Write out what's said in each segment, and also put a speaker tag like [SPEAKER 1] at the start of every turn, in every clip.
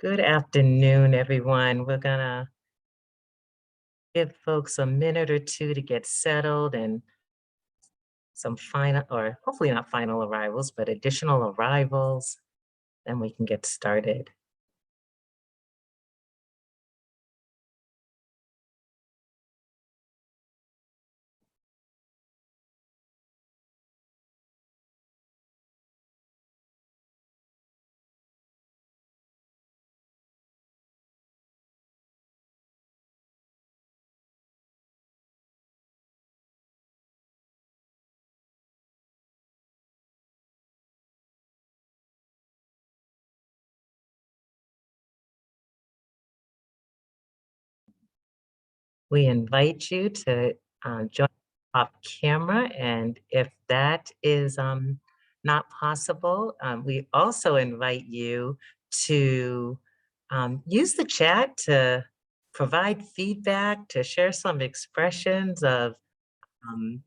[SPEAKER 1] Good afternoon, everyone. We're gonna give folks a minute or two to get settled and some final, or hopefully not final arrivals, but additional arrivals, then we can get started. We invite you to join off camera, and if that is not possible, we also invite you to use the chat to provide feedback, to share some expressions of um,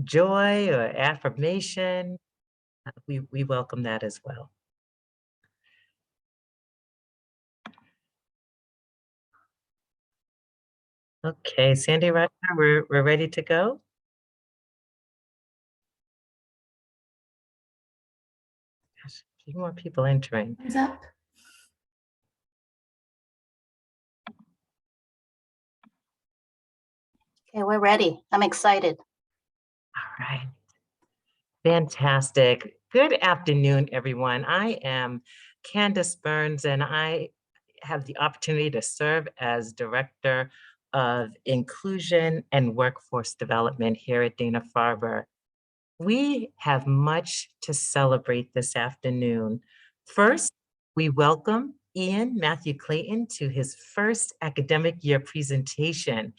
[SPEAKER 1] joy or affirmation. We welcome that as well. Okay, Sandy Roger, we're ready to go. Gosh, a few more people entering.
[SPEAKER 2] Thumbs up.
[SPEAKER 3] Okay, we're ready. I'm excited.
[SPEAKER 1] All right. Fantastic. Good afternoon, everyone. I am Candace Burns, and I have the opportunity to serve as Director of Inclusion and Workforce Development here at Dana-Farber. We have much to celebrate this afternoon. First, we welcome Ian Matthew Clayton to his first academic year presentation.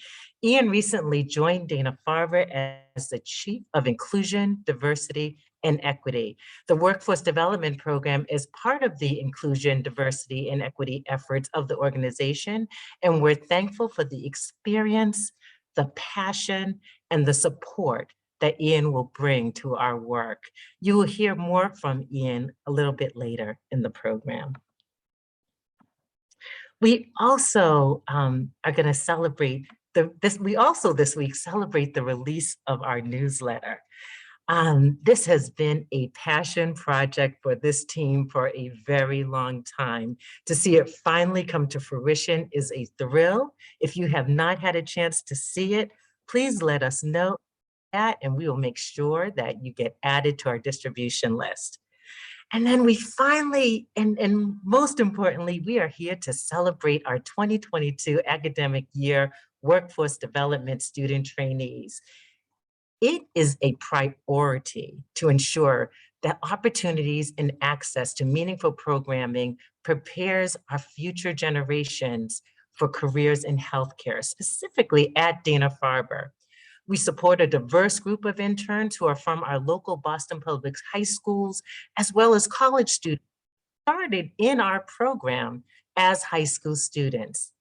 [SPEAKER 1] Ian recently joined Dana-Farber as the Chief of Inclusion, Diversity, and Equity. The Workforce Development Program is part of the inclusion, diversity, and equity efforts of the organization, and we're thankful for the experience, the passion, and the support that Ian will bring to our work. You will hear more from Ian a little bit later in the program. We also are going to celebrate this week celebrate the release of our newsletter. This has been a passion project for this team for a very long time. To see it finally come to fruition is a thrill. If you have not had a chance to see it, please let us know that, and we will make sure that you get added to our distribution list. And then we finally, and most importantly, we are here to celebrate our 2022 academic year workforce development student trainees. It is a priority to ensure that opportunities and access to meaningful programming prepares our future generations for careers in healthcare, specifically at Dana-Farber. We support a diverse group of interns who are from our local Boston Public high schools, as well as college students started in our program as high school students.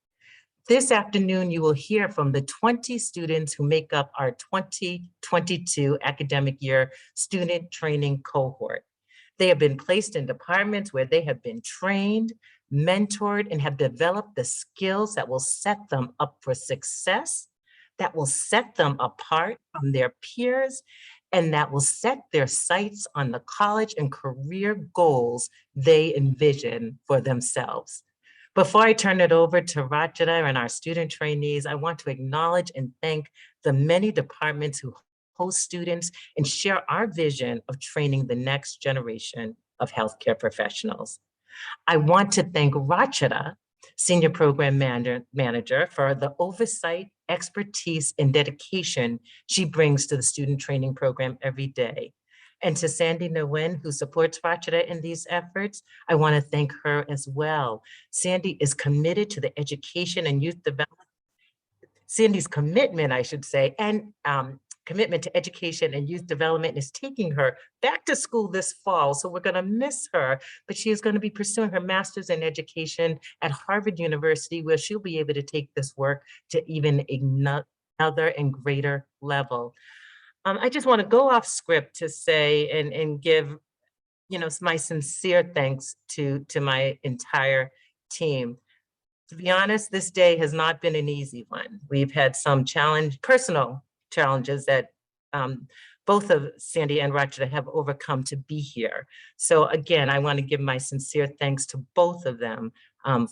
[SPEAKER 1] This afternoon, you will hear from the 20 students who make up our 2022 academic year student training cohort. They have been placed in departments where they have been trained, mentored, and have developed the skills that will set them up for success, that will set them apart from their peers, and that will set their sights on the college and career goals they envision for themselves. Before I turn it over to Rachita and our student trainees, I want to acknowledge and thank the many departments who host students and share our vision of training the next generation of healthcare professionals. I want to thank Rachita, Senior Program Manager, for the oversight, expertise, and dedication she brings to the student training program every day. And to Sandy Nguyen, who supports Rachita in these efforts, I want to thank her as well. Sandy is committed to the education and youth development. Sandy's commitment, I should say, and commitment to education and youth development is taking her back to school this fall. So we're going to miss her, but she is going to be pursuing her master's in education at Harvard University, where she'll be able to take this work to even another and greater level. I just want to go off script to say and give my sincere thanks to my entire team. To be honest, this day has not been an easy one. We've had some personal challenges that both of Sandy and Rachida have overcome to be here. So again, I want to give my sincere thanks to both of them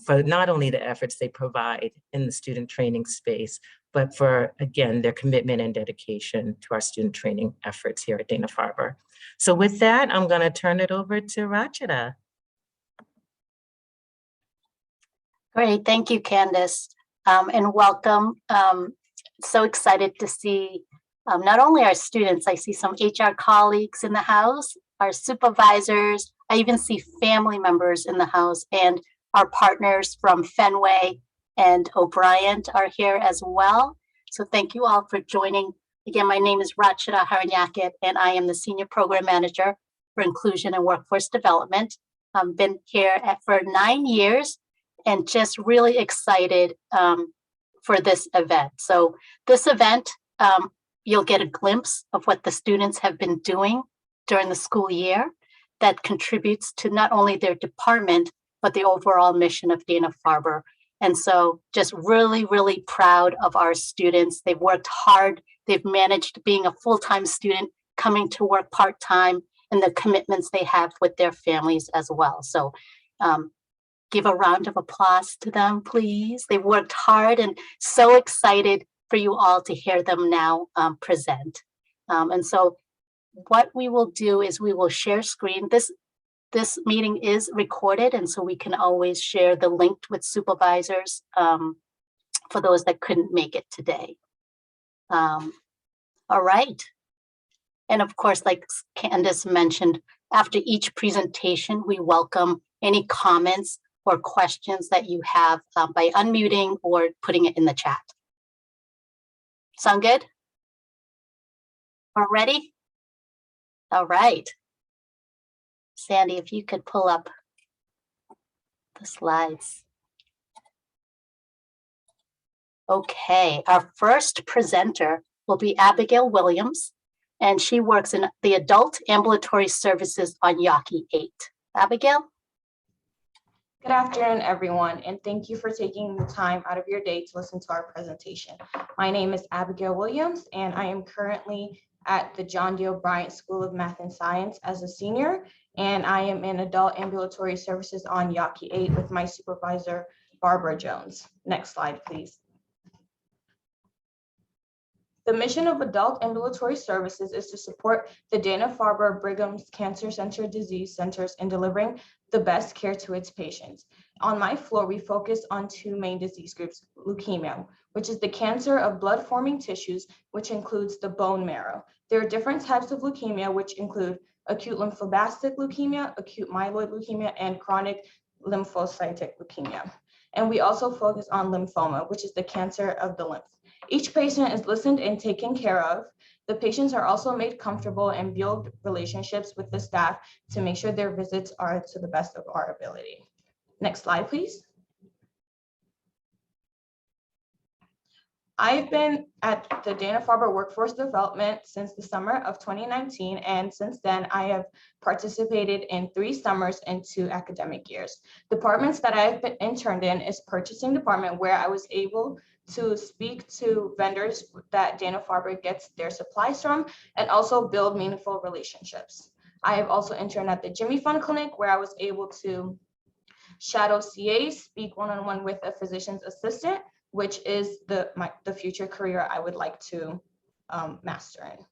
[SPEAKER 1] for not only the efforts they provide in the student training space, but for, again, their commitment and dedication to our student training efforts here at Dana-Farber. So with that, I'm going to turn it over to Rachida.
[SPEAKER 3] Great. Thank you, Candace, and welcome. So excited to see not only our students, I see some HR colleagues in the house, our supervisors, I even see family members in the house, and our partners from Fenway and O'Brien are here as well. So thank you all for joining. Again, my name is Rachida Haranyakit, and I am the Senior Program Manager for Inclusion and Workforce Development. I've been here for 9 years and just really excited for this event. So this event, you'll get a glimpse of what the students have been doing during the school year that contributes to not only their department, but the overall mission of Dana-Farber. And so just really, really proud of our students. They've worked hard. They've managed being a full-time student, coming to work part-time, and the commitments they have with their families as well. So give a round of applause to them, please. They've worked hard and so excited for you all to hear them now present. And so what we will do is we will share screen. This meeting is recorded, and so we can always share the link with supervisors for those that couldn't make it today. All right. And of course, like Candace mentioned, after each presentation, we welcome any comments or questions that you have by unmuting or putting it in the chat. Sound good? We're ready? All right. Sandy, if you could pull up the slides. Okay, our first presenter will be Abigail Williams, and she works in the Adult Ambulatory Services on Yawkey 8. Abigail?
[SPEAKER 2] Good afternoon, everyone, and thank you for taking the time out of your day to listen to our presentation. My name is Abigail Williams, and I am currently at the John D. O'Brien School of Math and Science as a senior, and I am in Adult Ambulatory Services on Yawkey 8 with my supervisor, Barbara Jones. Next slide, please. The mission of Adult Ambulatory Services is to support the Dana-Farber Brigham's Cancer Center Disease Centers in delivering the best care to its patients. On my floor, we focus on two main disease groups: leukemia, which is the cancer of blood-forming tissues, which includes the bone marrow. There are different types of leukemia, which include acute lymphoblastic leukemia, acute myeloid leukemia, and chronic lymphocytic leukemia. And we also focus on lymphoma, which is the cancer of the lymph. Each patient is listened and taken care of. The patients are also made comfortable and build relationships with the staff to make sure their visits are to the best of our ability. Next slide, please. I've been at the Dana-Farber Workforce Development since the summer of 2019, and since then I have participated in 3 summers and 2 academic years. Departments that I've been interned in is purchasing department, where I was able to speak to vendors that Dana-Farber gets their supplies from and also build meaningful relationships. I have also interned at the Jimmy Fund Clinic, where I was able to shadow CAs, speak one-on-one with a physician's assistant, which is the future career I would like to master in.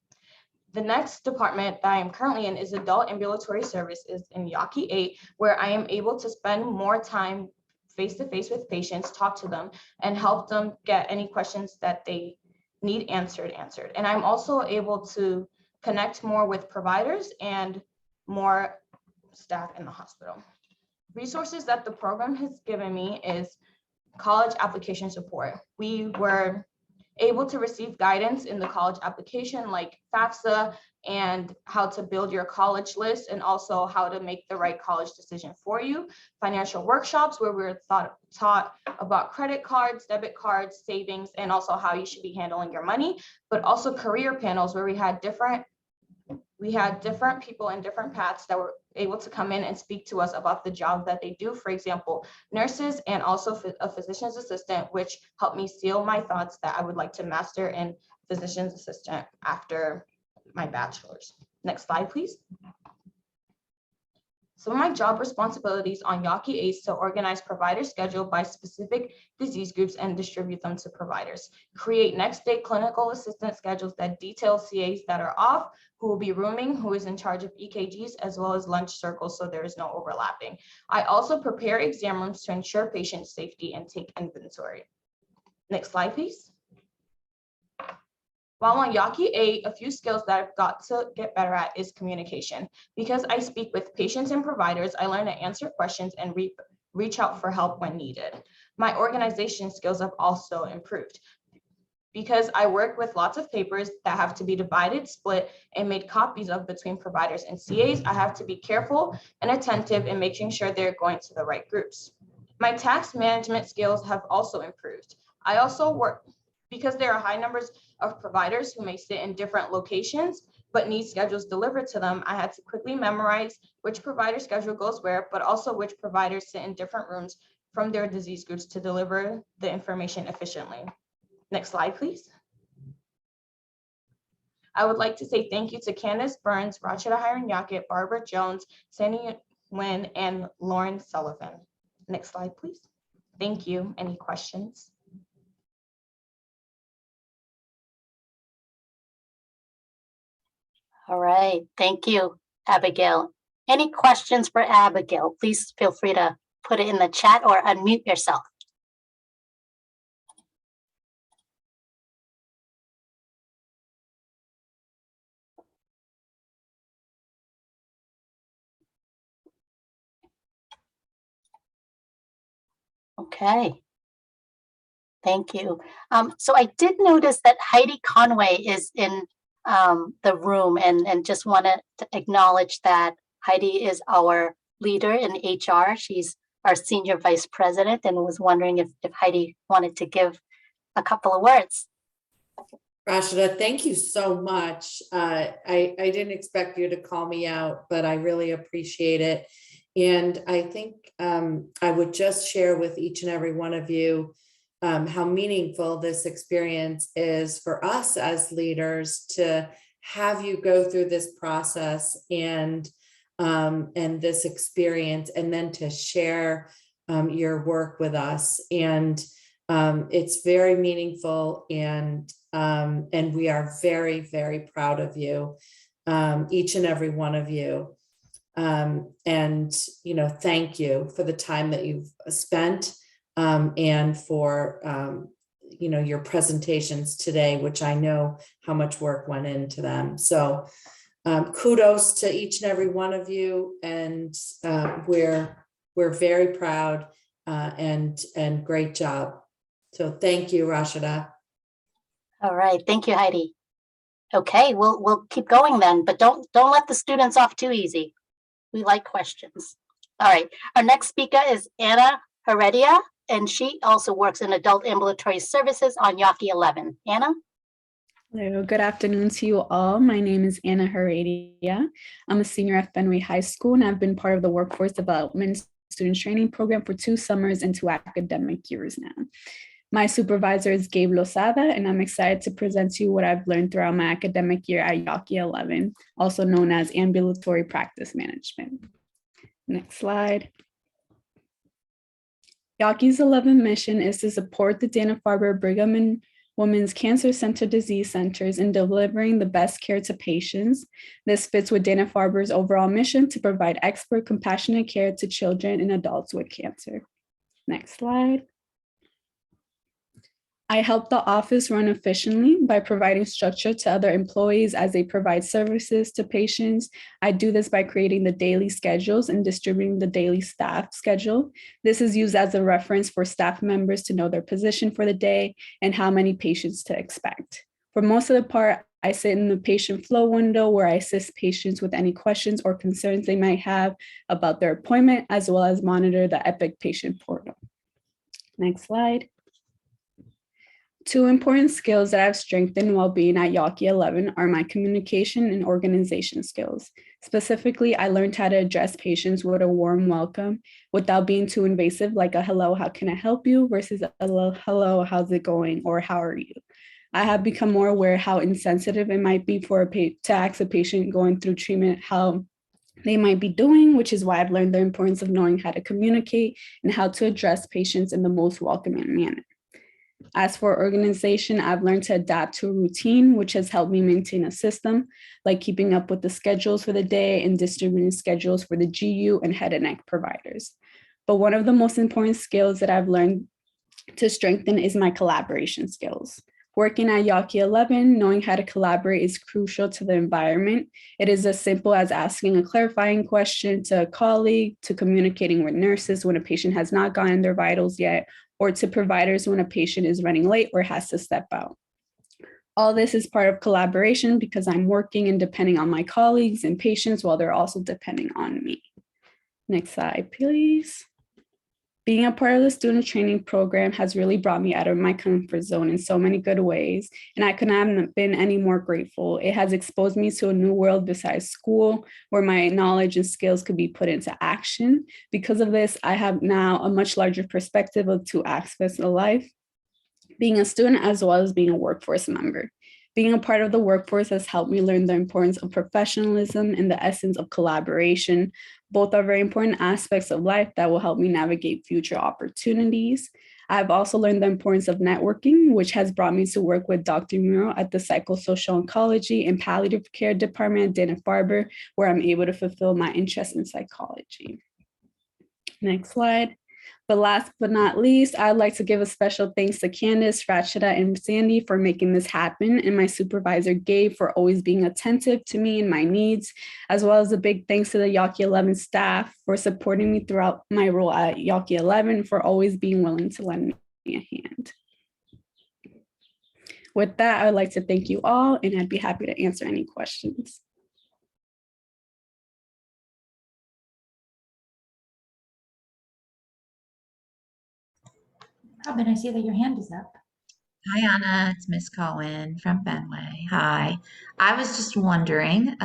[SPEAKER 2] The next department that I am currently in is Adult Ambulatory Services in Yawkey 8, where I am able to spend more time face-to-face with patients, talk to them, and help them get any questions that they need answered. And I'm also able to connect more with providers and more staff in the hospital. Resources that the program has given me is college application support. We were able to receive guidance in the college application, like FAFSA and how to build your college list, and also how to make the right college decision for you. Financial workshops where we were taught about credit cards, debit cards, savings, and also how you should be handling your money, but also career panels where we had different We had different people in different paths that were able to come in and speak to us about the job that they do. For example, nurses and also a physician's assistant, which helped me seal my thoughts that I would like to master in physician's assistant after my bachelor's. Next slide, please. Some of my job responsibilities on Yawkey is to organize provider schedule by specific disease groups and distribute them to providers. Create next day clinical assistant schedules that detail CAs that are off, who will be rooming, who is in charge of EKGs, as well as lunch circles, so there is no overlapping. I also prepare exam rooms to ensure patient safety and take inventory. Next slide, please. While on Yawkey a few skills that I've got to get better at is communication. Because I speak with patients and providers, I learn to answer questions and reach out for help when needed. My organization skills have also improved. Because I work with lots of papers that have to be divided, split, and made copies of between providers and CAs, I have to be careful and attentive in making sure they're going to the right groups. My task management skills have also improved. I also work, because there are high numbers of providers who may sit in different locations, but need schedules delivered to them, I had to quickly memorize which provider schedule goes where, but also which providers sit in different rooms from their disease groups to deliver the information efficiently. Next slide, please. I would like to say thank you to Candace Burns, Rachida Hiron-Yackett, Barbara Jones, Sandy Nguyen, and Lauren Sullivan. Next slide, please. Thank you. Any questions?
[SPEAKER 3] All right, thank you, Abigail. Any questions for Abigail? Please feel free to put it in the chat or unmute yourself. Okay. Thank you. So I did notice that Heidi Conway is in the room and just wanted to acknowledge that Heidi is our leader in HR. She's our senior vice president and was wondering if Heidi wanted to give a couple of words.
[SPEAKER 4] Rashida, thank you so much. I didn't expect you to call me out, but I really appreciate it. And I think I would just share with each and every one of you how meaningful this experience is for us as leaders to have you go through this process and this experience, and then to share your work with us. And it's very meaningful, and we are very, very proud of you, each and every one of you. And, you know, thank you for the time that you've spent and for, you know, your presentations today, which I know how much work went into them. So kudos to each and every one of you. And we're very proud and great job. So thank you, Rashida.
[SPEAKER 3] All right, thank you, Heidi. Okay, we'll keep going then, but don't let the students off too easy. We like questions. All right, our next speaker is Anna Heredia, and she also works in adult ambulatory services on Yawkey 11. Anna?
[SPEAKER 5] Hello, good afternoon to you all. My name is Anna Heredia. I'm a senior at Fenway High School, and I've been part of the Workforce Development Student Training Program for 2 summers and 2 academic years now. My supervisor is Gabe Lozada, and I'm excited to present to you what I've learned throughout my academic year at Yawkey 11, also known as Ambulatory Practice Management. Next slide. Yawkey's 11 mission is to support the Dana-Farber Brigham and Women's Cancer Center disease centers in delivering the best care to patients. This fits with Dana-Farber's overall mission to provide expert, compassionate care to children and adults with cancer. Next slide. I help the office run efficiently by providing structure to other employees as they provide services to patients. I do this by creating the daily schedules and distributing the daily staff schedule. This is used as a reference for staff members to know their position for the day and how many patients to expect. For most of the part, I sit in the patient flow window where I assist patients with any questions or concerns they might have about their appointment, as well as monitor the Epic patient portal. Next slide. Two important skills that I've strengthened while being at Yawkey 11 are my communication and organization skills. Specifically, I learned how to address patients with a warm welcome without being too invasive, like a hello, how can I help you, versus a hello, how's it going, or how are you? I have become more aware how insensitive it might be for to ask a patient going through treatment how they might be doing, which is why I've learned the importance of knowing how to communicate and how to address patients in the most welcoming manner. As for organization, I've learned to adapt to a routine, which has helped me maintain a system, like keeping up with the schedules for the day and distributing schedules for the GU and head and neck providers. But one of the most important skills that I've learned to strengthen is my collaboration skills. Working at Yawkey 11, knowing how to collaborate is crucial to the environment. It is as simple as asking a clarifying question to a colleague, to communicating with nurses when a patient has not gotten their vitals yet, or to providers when a patient is running late or has to step out. All this is part of collaboration because I'm working and depending on my colleagues and patients while they're also depending on me. Next slide, please. Being a part of the student training program has really brought me out of my comfort zone in so many good ways, and I could not have been any more grateful. It has exposed me to a new world besides school, where my knowledge and skills could be put into action. Because of this, I have now a much larger perspective of two aspects of life, being a student as well as being a workforce member. Being a part of the workforce has helped me learn the importance of professionalism and the essence of collaboration. Both are very important aspects of life that will help me navigate future opportunities. I've also learned the importance of networking, which has brought me to work with Dr. Muro at the Psychosocial Oncology and Palliative Care Department at Dana-Farber, where I'm able to fulfill my interest in psychology. Next slide. But last but not least, I'd like to give a special thanks to Candace, Rachida, and Sandy for making this happen, and my supervisor, Gabe, for always being attentive to me and my needs, as well as a big thanks to the Yawkey 11 staff for supporting me throughout my role at Yawkey 11, for always being willing to lend me a hand. With that, I would like to thank you all, and I'd be happy to answer any questions.
[SPEAKER 6] Robin, I see that your hand is up.
[SPEAKER 7] Hi, Anna. It's Miss Cohen from Fenway. Hi. I was just wondering,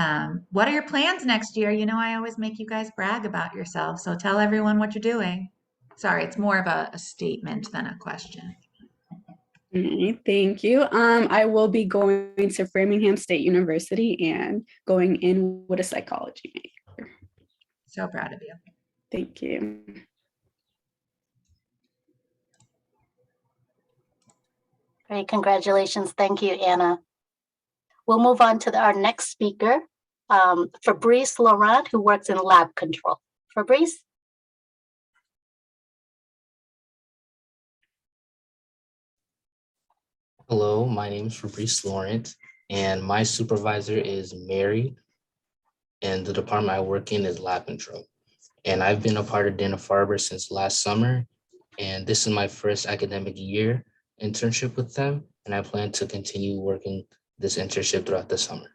[SPEAKER 7] what are your plans next year? You know, I always make you guys brag about yourself, so tell everyone what you're doing. Sorry, it's more of a statement than a question.
[SPEAKER 5] Thank you. I will be going to Framingham State University and going in with a psychology major.
[SPEAKER 7] So proud of you.
[SPEAKER 5] Thank you.
[SPEAKER 3] Great, congratulations. Thank you, Anna. We'll move on to our next speaker, Fabrice Laurent, who works in lab control. Fabrice?
[SPEAKER 8] Hello, my name is Fabrice Laurent, and my supervisor is Mary, and the department I work in is lab control. And I've been a part of Dana-Farber since last summer, and this is my first academic year internship with them, and I plan to continue working this internship throughout the summer.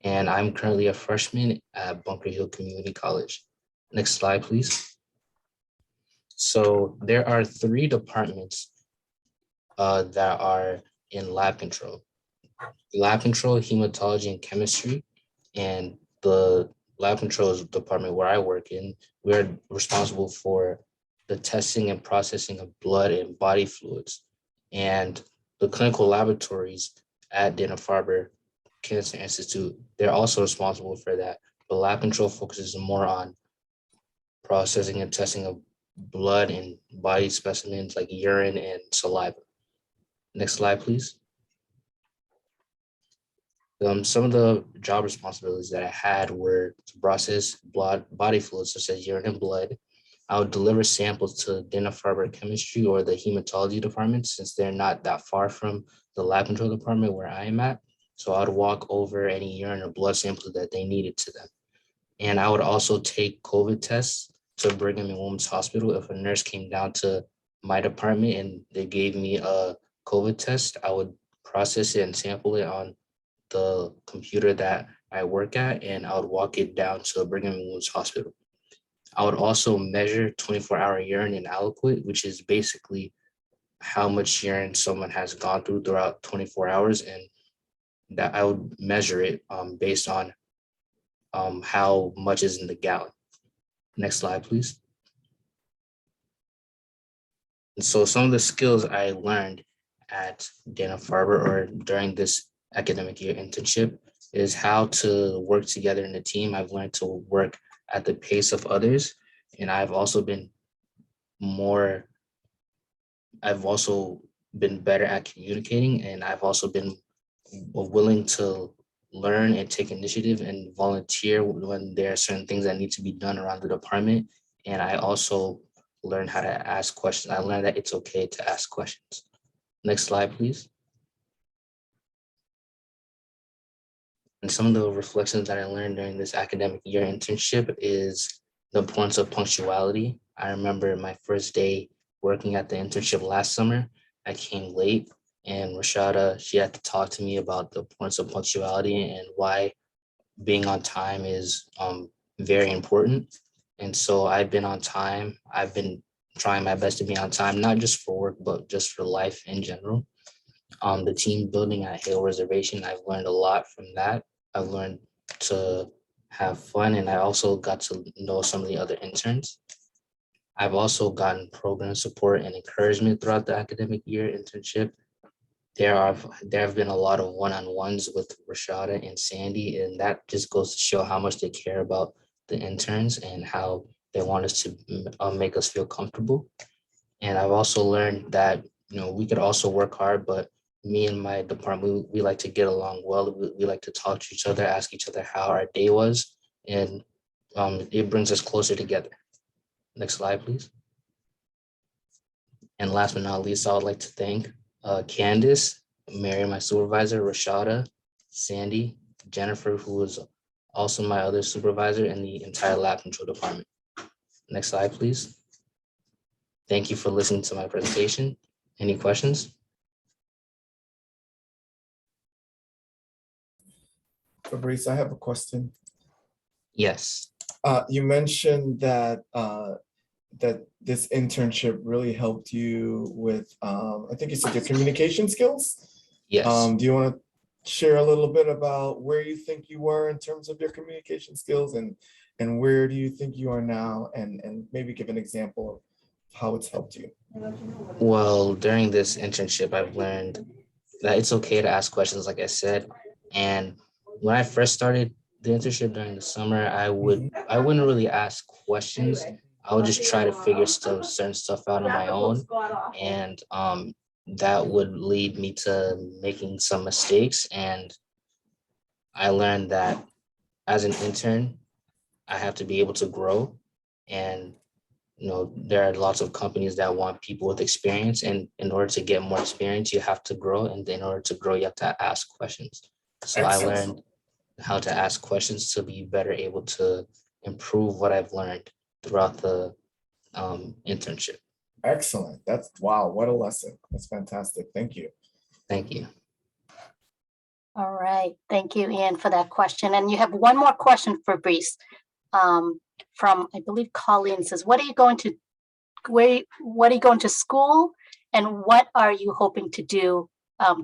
[SPEAKER 8] And I'm currently a freshman at Bunker Hill Community College. Next slide, please. So there are 3 departments that are in lab control. Lab control, hematology, and chemistry. And the lab control department where I work in, we're responsible for the testing and processing of blood and body fluids. And the clinical laboratories at Dana-Farber Cancer Institute, they're also responsible for that. But lab control focuses more on processing and testing of blood and body specimens like urine and saliva. Next slide, please. Some of the job responsibilities that I had were to process body fluids such as urine and blood. I would deliver samples to Dana-Farber chemistry or the hematology department, since they're not that far from the lab control department where I am at. So I would walk over any urine or blood samples that they needed to them. And I would also take COVID tests to Brigham and Women's Hospital. If a nurse came down to my department and they gave me a COVID test, I would process it and sample it on the computer that I work at, and I would walk it down to Brigham and Women's Hospital. I would also measure 24-hour urine and aliquot, which is basically how much urine someone has gone through throughout 24 hours, and that I would measure it based on how much is in the gallon. Next slide, please. And so some of the skills I learned at Dana-Farber or during this academic year internship is how to work together in a team. I've learned to work at the pace of others, and I've also been better at communicating, and I've also been willing to learn and take initiative and volunteer when there are certain things that need to be done around the department. And I also learned how to ask questions. I learned that it's okay to ask questions. Next slide, please. And some of the reflections that I learned during this academic year internship is the importance of punctuality. I remember my first day working at the internship last summer. I came late, and Rashada, she had to talk to me about the importance of punctuality and why being on time is very important. And so I've been on time. I've been trying my best to be on time, not just for work, but just for life in general. The team building at Hale Reservation, I've learned a lot from that. I've learned to have fun, and I also got to know some of the other interns. I've also gotten program support and encouragement throughout the academic year internship. There have been a lot of one-on-ones with Rashada and Sandy, and that just goes to show how much they care about the interns and how they want us to make us feel comfortable. And I've also learned that, we could also work hard, but me and my department, we like to get along well. We like to talk to each other, ask each other how our day was, and it brings us closer together. Next slide, please. And last but not least, I would like to thank Candace, Mary, my supervisor, Rashada, Sandy, Jennifer, who was also my other supervisor, and the entire lab control department. Next slide, please. Thank you for listening to my presentation. Any questions?
[SPEAKER 9] Fabrice, I have a question.
[SPEAKER 8] Yes.
[SPEAKER 9] You mentioned that that this internship really helped you with, I think you said your communication skills.
[SPEAKER 8] Yes.
[SPEAKER 9] Do you want to share a little bit about where you think you were in terms of your communication skills, and where do you think you are now, and maybe give an example of how it's helped you?
[SPEAKER 8] Well, during this internship, I've learned that it's okay to ask questions, like I said. And when I first started the internship during the summer, I wouldn't really ask questions. I would just try to figure certain stuff out on my own. And that would lead me to making some mistakes. And I learned that as an intern, I have to be able to grow. And there are lots of companies that want people with experience, and in order to get more experience, you have to grow. And in order to grow, you have to ask questions. So
[SPEAKER 9] Excellent.
[SPEAKER 8] I learned how to ask questions to be better able to improve what I've learned throughout the internship.
[SPEAKER 9] Excellent. Wow, what a lesson. That's fantastic. Thank you.
[SPEAKER 8] Thank you.
[SPEAKER 3] All right, thank you, Ian, for that question. And you have one more question for Fabrice from, I believe, Colleen says, what are you going to school, and what are you hoping to do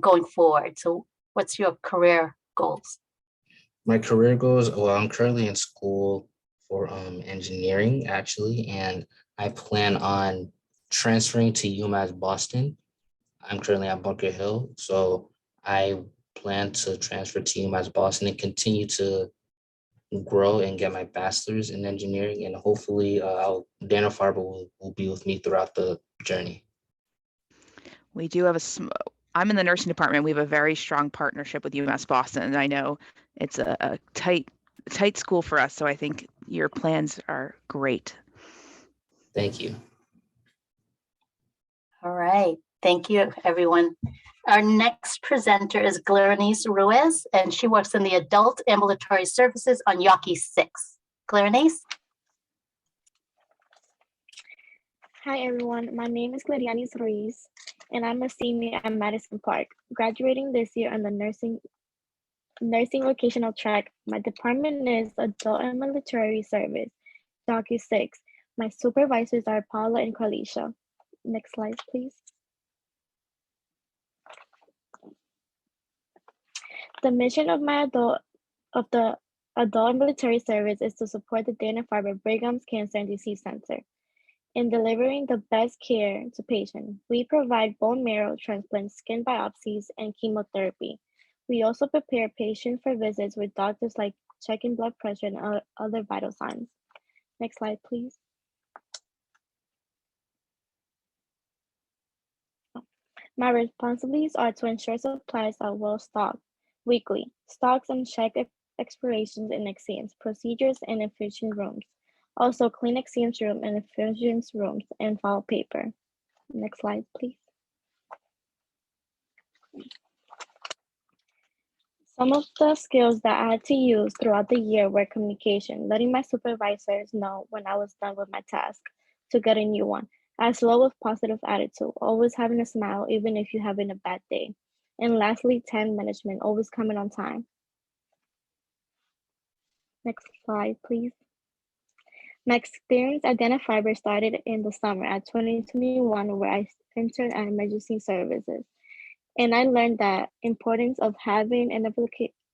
[SPEAKER 3] going forward? So what's your career goals?
[SPEAKER 8] My career goals, well, I'm currently in school for engineering, actually, and I plan on transferring to UMass Boston. I'm currently at Bunker Hill, so I plan to transfer to UMass Boston and continue to grow and get my bachelor's in engineering, and hopefully Dana-Farber will be with me throughout the journey.
[SPEAKER 10] We do have I'm in the nursing department. We have a very strong partnership with UMass Boston, and I know it's a tight school for us. So I think your plans are great.
[SPEAKER 8] Thank you.
[SPEAKER 3] All right, thank you, everyone. Our next presenter is Glarenice Ruiz, and she works in the Adult Ambulatory Services on Yawkey 6. Glarenice?
[SPEAKER 11] Hi, everyone. My name is Glarenice Ruiz, and I'm a senior at Madison Park, graduating this year on the nursing vocational track. My department is Adult Ambulatory Service, Yawkey 6. My supervisors are Paula and Carlicia. Next slide, please. The mission of the adult military service is to support the Dana-Farber Brigham's Cancer and Disease Center in delivering the best care to patients. We provide bone marrow transplants, skin biopsies, and chemotherapy. We also prepare patients for visits with doctors, like checking blood pressure and other vital signs. Next slide, please. My responsibilities are to ensure supplies are well stocked weekly, stocks and check expirations in exams, procedures, and infusion rooms. Also clean exams room and infusion rooms and file paper. Next slide, please. Some of the skills that I had to use throughout the year were communication, letting my supervisors know when I was done with my task to get a new one, as well as positive attitude, always having a smile even if you're having a bad day. And lastly, time management, always coming on time. Next slide, please. My experience at Dana-Farber started in the summer at 2021, where I interned at emergency services. And I learned the importance of having an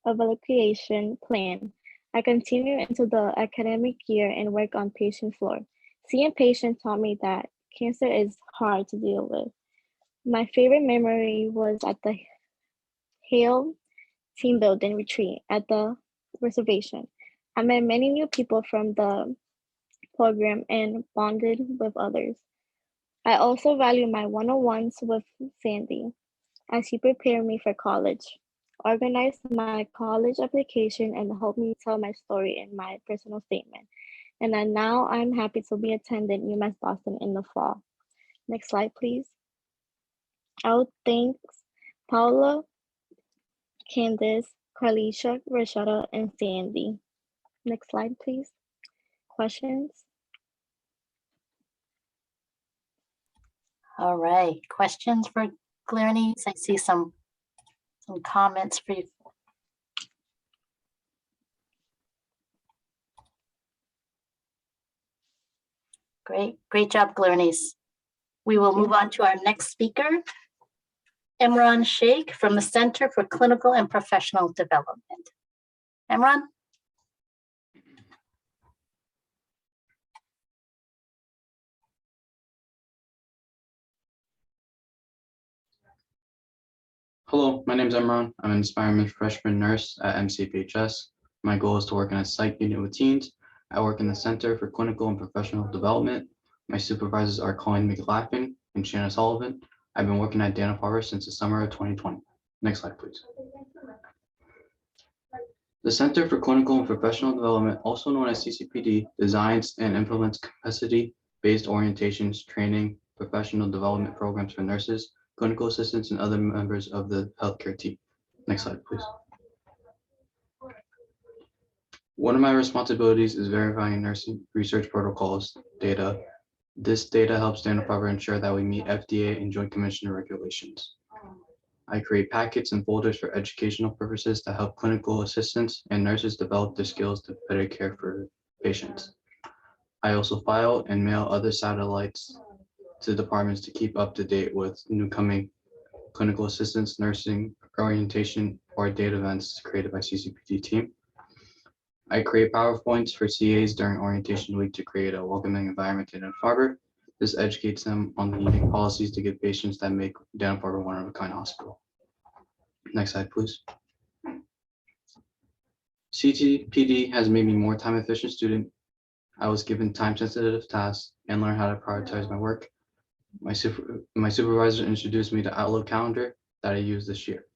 [SPEAKER 11] evaluation plan. I continued into the academic year and work on patient floor. Seeing patients taught me that cancer is hard to deal with. My favorite memory was at the Hale team building retreat at the reservation. I met many new people from the program and bonded with others. I also value my one-on-ones with Sandy as he prepared me for college, organized my college application, and helped me tell my story in my personal statement. And now I'm happy to be attending UMass Boston in the fall. Next slide, please. I would thank Paula, Candace, Carlisha, Rashada, and Sandy. Next slide, please. Questions?
[SPEAKER 3] All right, questions for Glarney? I see some comments for you. Great job, Glarney's. We will move on to our next speaker, Imran Sheikh from the Center for Clinical and Professional Development. Imran?
[SPEAKER 12] Hello, my name is Imran. I'm an aspiring freshman nurse at MCPHS. My goal is to work in a psych unit with teens. I work in the Center for Clinical and Professional Development. My supervisors are Colleen McLaughlin and Shannon Sullivan. I've been working at Dana-Farber since the summer of 2020. Next slide, please. The Center for Clinical and Professional Development, also known as CCPD, designs and implements capacity-based orientations, training, professional development programs for nurses, clinical assistants, and other members of the healthcare team. Next slide, please. One of my responsibilities is verifying nursing research protocols data. This data helps Dana-Farber ensure that we meet FDA and Joint Commission regulations. I create packets and folders for educational purposes to help clinical assistants and nurses develop their skills to better care for patients. I also file and mail other satellites to departments to keep up to date with new coming clinical assistance, nursing, orientation, or data events created by CCPD team. I create PowerPoints for CAs during orientation week to create a welcoming environment in Dana-Farber. This educates them on the unique policies to give patients that make Dana-Farber one of a kind hospital. Next slide, please. CCPD has made me a more time efficient student. I was given time sensitive tasks and learned how to prioritize my work. My supervisor introduced me to Outlook calendar that I used this year.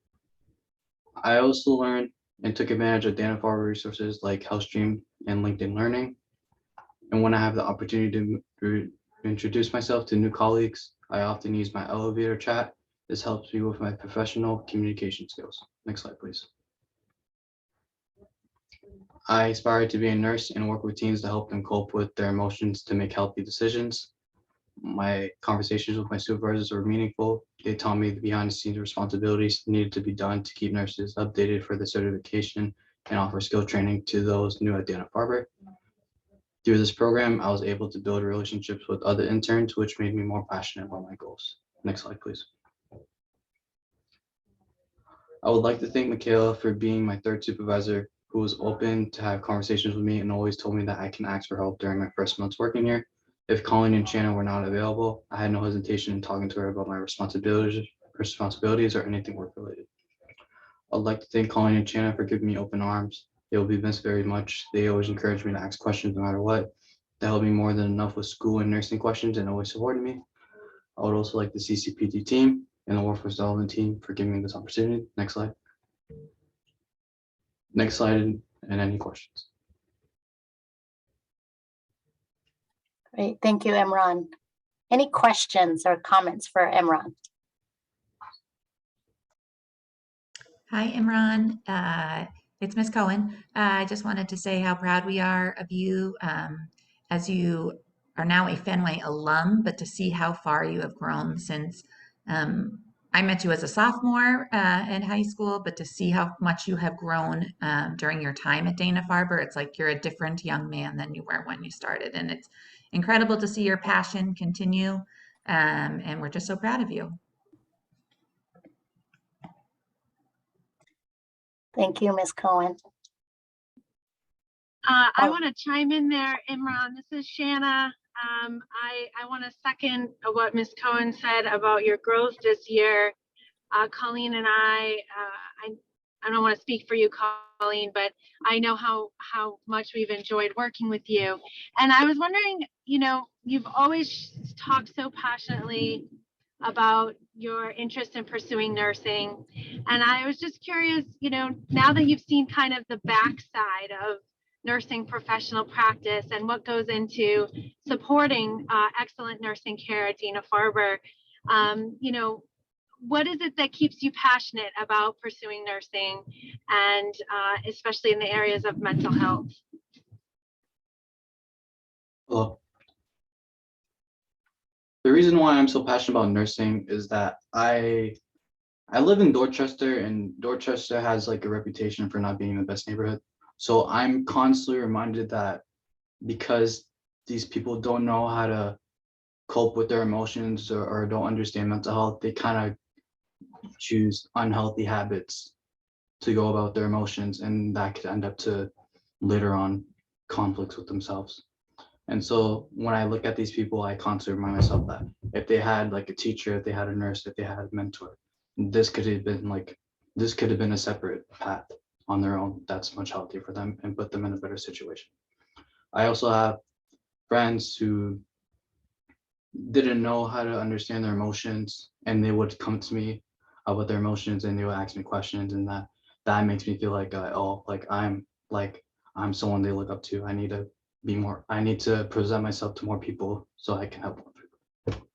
[SPEAKER 12] I also learned and took advantage of Dana-Farber resources like HealthStream and LinkedIn Learning. And when I have the opportunity to introduce myself to new colleagues, I often use my elevator chat. This helps me with my professional communication skills. Next slide, please. I aspire to be a nurse and work with teens to help them cope with their emotions to make healthy decisions. My conversations with my supervisors were meaningful. They taught me the behind the scenes responsibilities needed to be done to keep nurses updated for the certification and offer skill training to those new at Dana-Farber. Through this program, I was able to build relationships with other interns, which made me more passionate about my goals. Next slide, please. I would like to thank Michaela for being my third supervisor who was open to have conversations with me and always told me that I can ask for help during my first months working here. If Colleen and Shannon were not available, I had no hesitation in talking to her about my responsibilities or anything work related. I'd like to thank Colleen and Shannon for giving me open arms. They will be missed very much. They always encouraged me to ask questions no matter what. They helped me more than enough with school and nursing questions and always supported me. I would also like the CCPT team and the workforce development team for giving me this opportunity. Next slide. Next slide, and any questions.
[SPEAKER 3] Great, thank you, Imran. Any questions or comments for Imran?
[SPEAKER 7] Hi, Imran. It's Ms. Cohen. I just wanted to say how proud we are of you as you are now a Fenway alum, but to see how far you have grown since I met you as a sophomore in high school, but to see how much you have grown during your time at Dana-Farber, it's like you're a different young man than you were when you started. And it's incredible to see your passion continue. And we're just so proud of you.
[SPEAKER 3] Thank you, Ms. Cohen.
[SPEAKER 13] I want to chime in there, Imran. This is Shanna. I want to second what Ms. Cohen said about your growth this year. Colleen and I don't want to speak for you, Colleen, but I know how much we've enjoyed working with you. And I was wondering, you know, you've always talked so passionately about your interest in pursuing nursing. And I was just curious, you know, now that you've seen kind of the backside of nursing professional practice and what goes into supporting excellent nursing care at Dana-Farber, you know, what is it that keeps you passionate about pursuing nursing and especially in the areas of mental health?
[SPEAKER 12] Well, the reason why I'm so passionate about nursing is that I live in Dorchester, and Dorchester has like a reputation for not being the best neighborhood. So I'm constantly reminded that because these people don't know how to cope with their emotions or don't understand mental health, they kind of choose unhealthy habits to go about their emotions, and that could end up to later on conflicts with themselves. And so when I look at these people, I constantly remind myself that if they had like a teacher, if they had a nurse, if they had a mentor, this could have been a separate path on their own that's much healthier for them and put them in a better situation. I also have friends who didn't know how to understand their emotions, and they would come to me about their emotions and they would ask me questions, and that makes me feel like I'm someone they look up to. I need to present myself to more people so I can help more people.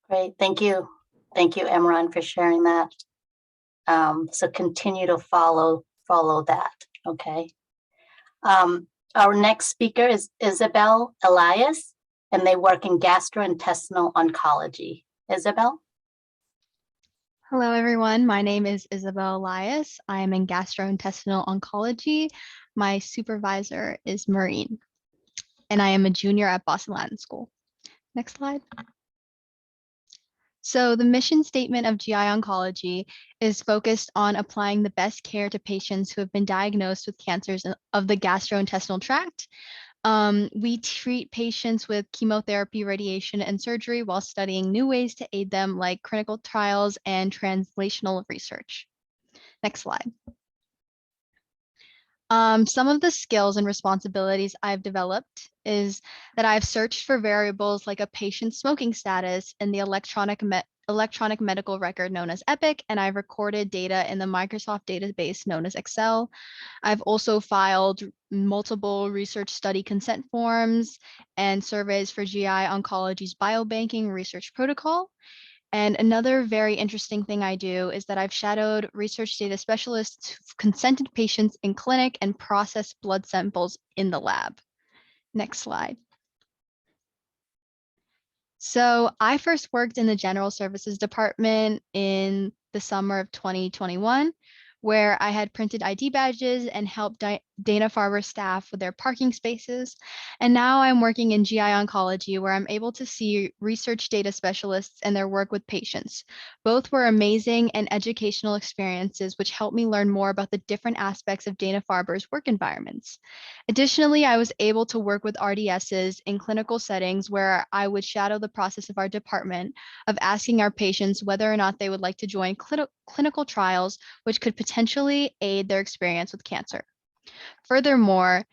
[SPEAKER 3] Great, thank you. Thank you, Imran, for sharing that. So continue to follow that, okay? Our next speaker is Isabel Elias, and they work in gastrointestinal oncology. Isabel?
[SPEAKER 14] Hello, everyone. My name is Isabel Elias. I am in gastrointestinal oncology. My supervisor is Maureen, and I am a junior at Boston Latin School. Next slide. So the mission statement of GI oncology is focused on applying the best care to patients who have been diagnosed with cancers of the gastrointestinal tract. We treat patients with chemotherapy, radiation, and surgery while studying new ways to aid them, like clinical trials and translational research. Next slide. Some of the skills and responsibilities I've developed is that I've searched for variables like a patient's smoking status in the electronic medical record known as EPIC, and I've recorded data in the Microsoft database known as Excel. I've also filed multiple research study consent forms and surveys for GI Oncology's biobanking research protocol. And another very interesting thing I do is that I've shadowed research data specialists who've consented patients in clinic and processed blood samples in the lab. Next slide. So I first worked in the general services department in the summer of 2021, where I had printed ID badges and helped Dana-Farber staff with their parking spaces. And now I'm working in GI oncology, where I'm able to see research data specialists and their work with patients. Both were amazing and educational experiences, which helped me learn more about the different aspects of Dana-Farber's work environments. Additionally, I was able to work with RDSs in clinical settings where I would shadow the process of our department of asking our patients whether or not they would like to join clinical trials, which could potentially aid their experience with cancer. Furthermore,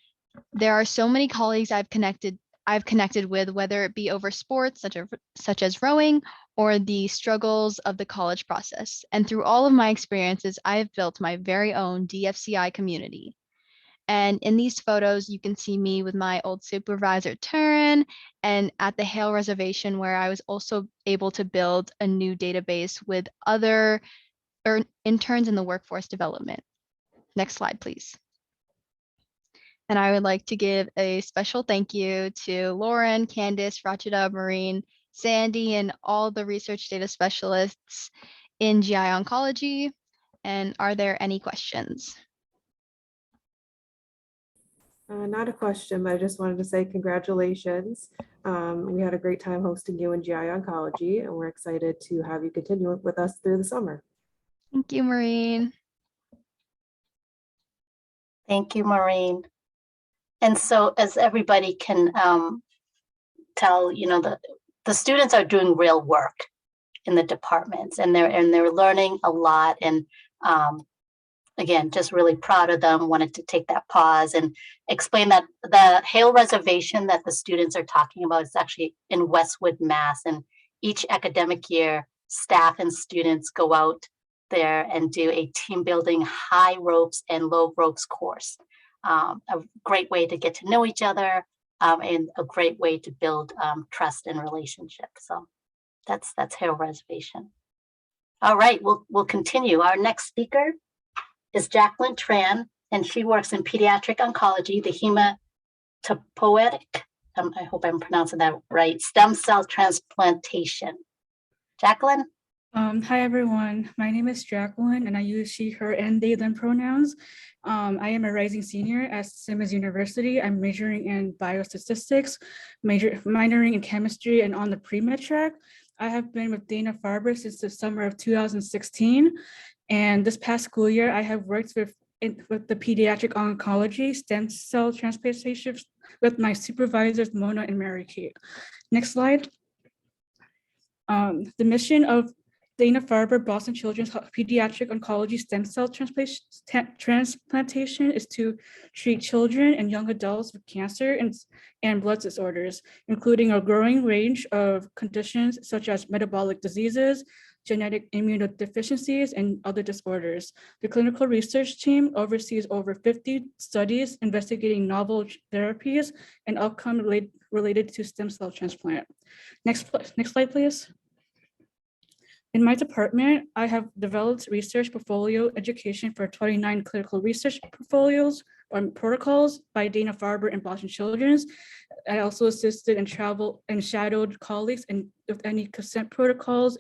[SPEAKER 14] there are so many colleagues I've connected with, whether it be over sports such as rowing or the struggles of the college process. And through all of my experiences, I have built my very own DFCI community. And in these photos, you can see me with my old supervisor, Turin, and at the Hale Reservation, where I was also able to build a new database with other interns in the workforce development. Next slide, please. And I would like to give a special thank you to Lauren, Candice, Rachida, Maureen, Sandy, and all the research data specialists in GI oncology. And are there any questions?
[SPEAKER 15] Not a question, but I just wanted to say congratulations. We had a great time hosting you in GI oncology, and we're excited to have you continue with us through the summer.
[SPEAKER 14] Thank you, Maureen.
[SPEAKER 3] Thank you, Maureen. And so as everybody can tell, you know, the students are doing real work in the departments, and they're learning a lot. And again, just really proud of them. Wanted to take that pause and explain that the Hale Reservation that the students are talking about is actually in Westwood, Mass. And each academic year, staff and students go out there and do a team building high ropes and low ropes course. A great way to get to know each other, and a great way to build trust and relationship. So that's Hale Reservation. All right, we'll continue. Our next speaker is Jacqueline Tran, and she works in pediatric oncology, the hematopoietic, I hope I'm pronouncing that right, stem cell transplantation. Jacqueline?
[SPEAKER 5] Hi, everyone. My name is Jacqueline, and I use she, her, and they, them pronouns. I am a rising senior at Simmons University. I'm majoring in biostatistics, minoring in chemistry, and on the pre-med track. I have been with Dana-Farber since the summer of 2016. And this past school year, I have worked with the pediatric oncology stem cell transplantation with my supervisors, Mona and Mary Kate. Next slide. The mission of Dana-Farber Boston Children's Pediatric Oncology Stem Cell Transplantation is to treat children and young adults with cancer and blood disorders, including a growing range of conditions such as metabolic diseases, genetic immunodeficiencies, and other disorders. The clinical research team oversees over 50 studies investigating novel therapies and outcomes related to stem cell transplant. Next slide, please. In my department, I have developed research portfolio education for 29 clinical research portfolios or protocols by Dana-Farber and Boston Children's. I also assisted and traveled and shadowed colleagues with any consent protocols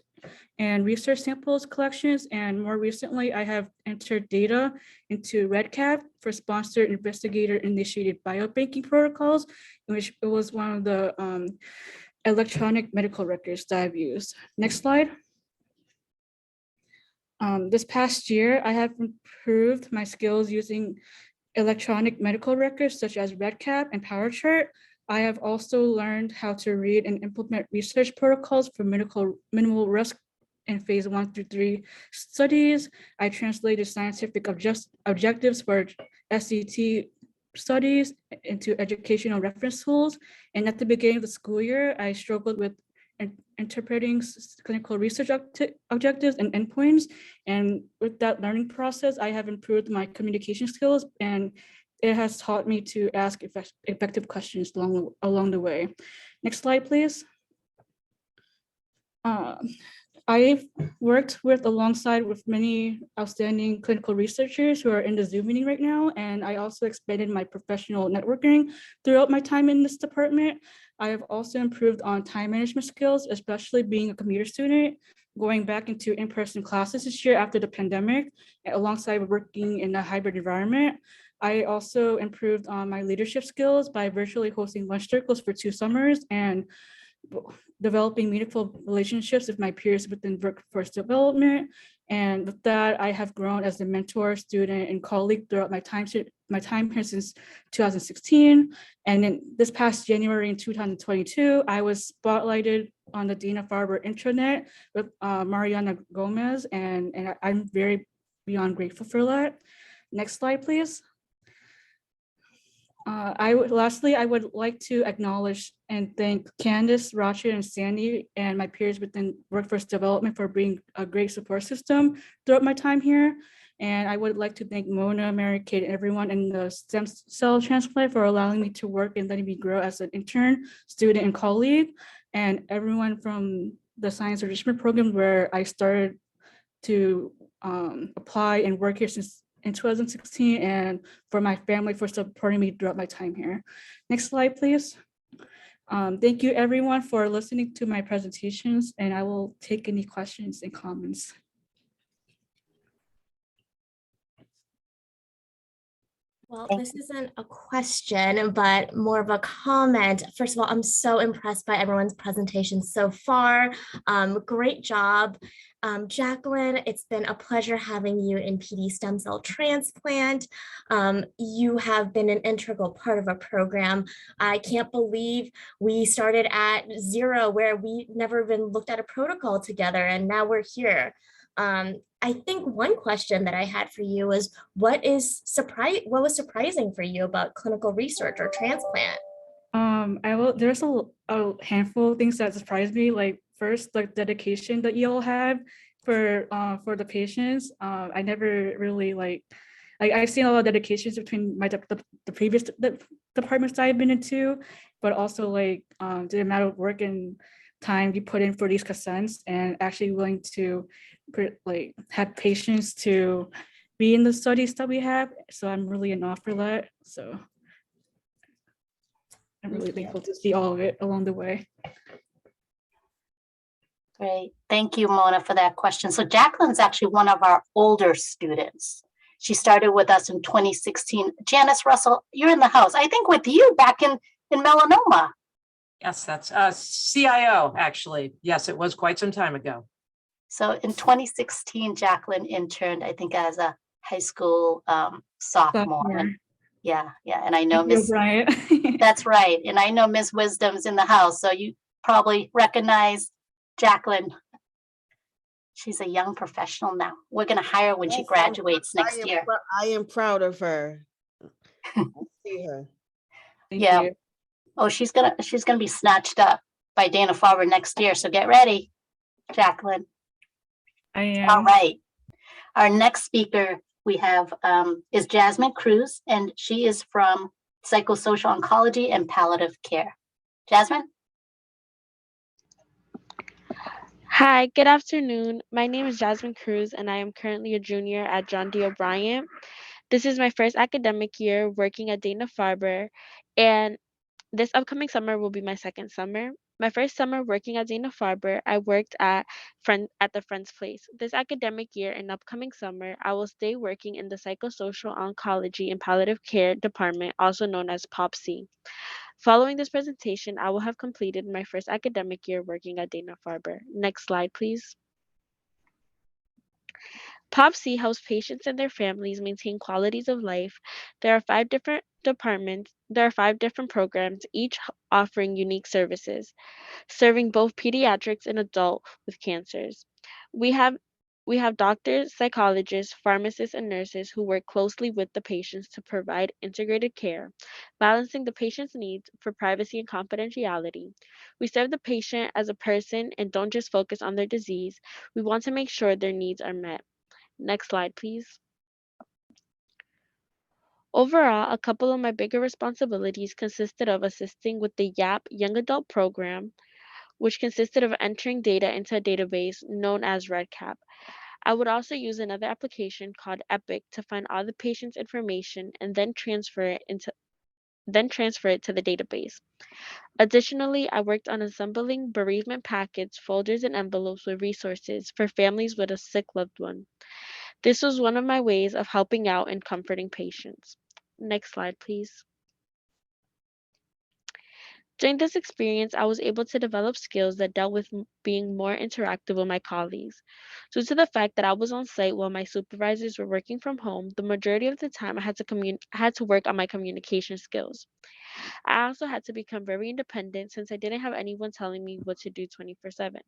[SPEAKER 5] and research samples collections. And more recently, I have entered data into REDCap for sponsored investigator-initiated biobanking protocols, in which it was one of the electronic medical records that I've used. Next slide. This past year, I have improved my skills using electronic medical records such as REDCap and PowerChart. I have also learned how to read and implement research protocols for minimal risk in phase 1 through 3 studies. I translated scientific objectives for SCT studies into educational reference tools. And at the beginning of the school year, I struggled with interpreting clinical research objectives and endpoints. And with that learning process, I have improved my communication skills, and it has taught me to ask effective questions along the way. Next slide, please. I've worked alongside with many outstanding clinical researchers who are in the Zoom meeting right now, and I also expanded my professional networking throughout my time in this department. I have also improved on time management skills, especially being a commuter student. going back into in-person classes this year after the pandemic, alongside working in a hybrid environment. I also improved on my leadership skills by virtually hosting lunch circles for 2 summers and developing meaningful relationships with my peers within workforce development. And with that, I have grown as a mentor, student, and colleague throughout my time here since 2016. And then this past January in 2022, I was spotlighted on the Dana-Farber intranet with Mariana Gomez, and I'm very beyond grateful for that. Next slide, please. Lastly, I would like to acknowledge and thank Candace, Rachel, and Sandy, and my peers within Workforce Development for being a great support system throughout my time here. And I would like to thank Mona, Mary Kate, and everyone in the stem cell transplant for allowing me to work and letting me grow as an intern, student, and colleague, and everyone from the Science Enrichment Program where I started to apply and work here since in 2016, and for my family for supporting me throughout my time here. Next slide, please. Thank you everyone for listening to my presentations, and I will take any questions and comments.
[SPEAKER 16] Well, this isn't a question, but more of a comment. First of all, I'm so impressed by everyone's presentation so far. Great job. Jacqueline, it's been a pleasure having you in PD stem cell transplant. You have been an integral part of a program. I can't believe we started at 0 where we never even looked at a protocol together, and now we're here. I think one question that I had for you was, what was surprising for you about clinical research or transplant?
[SPEAKER 5] There's a handful of things that surprised me. Like first, the dedication that you all have for the patients. I never really I've seen a lot of dedications between the previous departments that I've been into, but also the amount of work and time you put in for these consents and actually willing to have patience to be in the studies that we have. So I'm really in awe for that. So I'm really thankful to see all of it along the way.
[SPEAKER 3] Great. Thank you, Mona, for that question. So Jacqueline's actually one of our older students. She started with us in 2016. Janice Russell, you're in the house. I think with you back in melanoma.
[SPEAKER 17] Yes, that's CIO, actually. Yes, it was quite some time ago.
[SPEAKER 3] So in 2016, Jacqueline interned, I think, as a high school sophomore. And yeah. And I know Miss
[SPEAKER 5] Bryant.
[SPEAKER 3] That's right. And I know Miss Wisdom's in the house. So you probably recognize Jacqueline. She's a young professional now. We're going to hire her when she graduates next year.
[SPEAKER 18] I am proud of her. I see her.
[SPEAKER 5] Thank
[SPEAKER 3] Yeah.
[SPEAKER 5] you.
[SPEAKER 3] Oh, she's gonna be snatched up by Dana-Farber next year. So get ready, Jacqueline.
[SPEAKER 5] I am.
[SPEAKER 3] All right. Our next speaker we have is Jasmine Cruz, and she is from Psychosocial Oncology and Palliative Care. Jasmine?
[SPEAKER 19] Hi, good afternoon. My name is Jasmine Cruz, and I am currently a junior at John D. O'Brien. This is my first academic year working at Dana-Farber, and this upcoming summer will be my second summer. My first summer working at Dana-Farber, I worked at the Friends Place. This academic year and upcoming summer, I will stay working in the Psychosocial Oncology and Palliative Care Department, also known as POPC. Following this presentation, I will have completed my first academic year working at Dana-Farber. Next slide, please. POPC helps patients and their families maintain qualities of life. There are 5 different departments. There are 5 different programs, each offering unique services, serving both pediatrics and adult with cancers. We have doctors, psychologists, pharmacists, and nurses who work closely with the patients to provide integrated care, balancing the patient's needs for privacy and confidentiality. We serve the patient as a person and don't just focus on their disease. We want to make sure their needs are met. Next slide, please. Overall, a couple of my bigger responsibilities consisted of assisting with the YAP Young Adult Program, which consisted of entering data into a database known as REDCap. I would also use another application called Epic to find all the patient's information and then transfer it then transfer it to the database. Additionally, I worked on assembling bereavement packets, folders, and envelopes with resources for families with a sick loved one. This was one of my ways of helping out and comforting patients. Next slide, please. During this experience, I was able to develop skills that dealt with being more interactive with my colleagues. Due to the fact that I was on site while my supervisors were working from home, the majority of the time I had to work on my communication skills. I also had to become very independent since I didn't have anyone telling me what to do 24/7.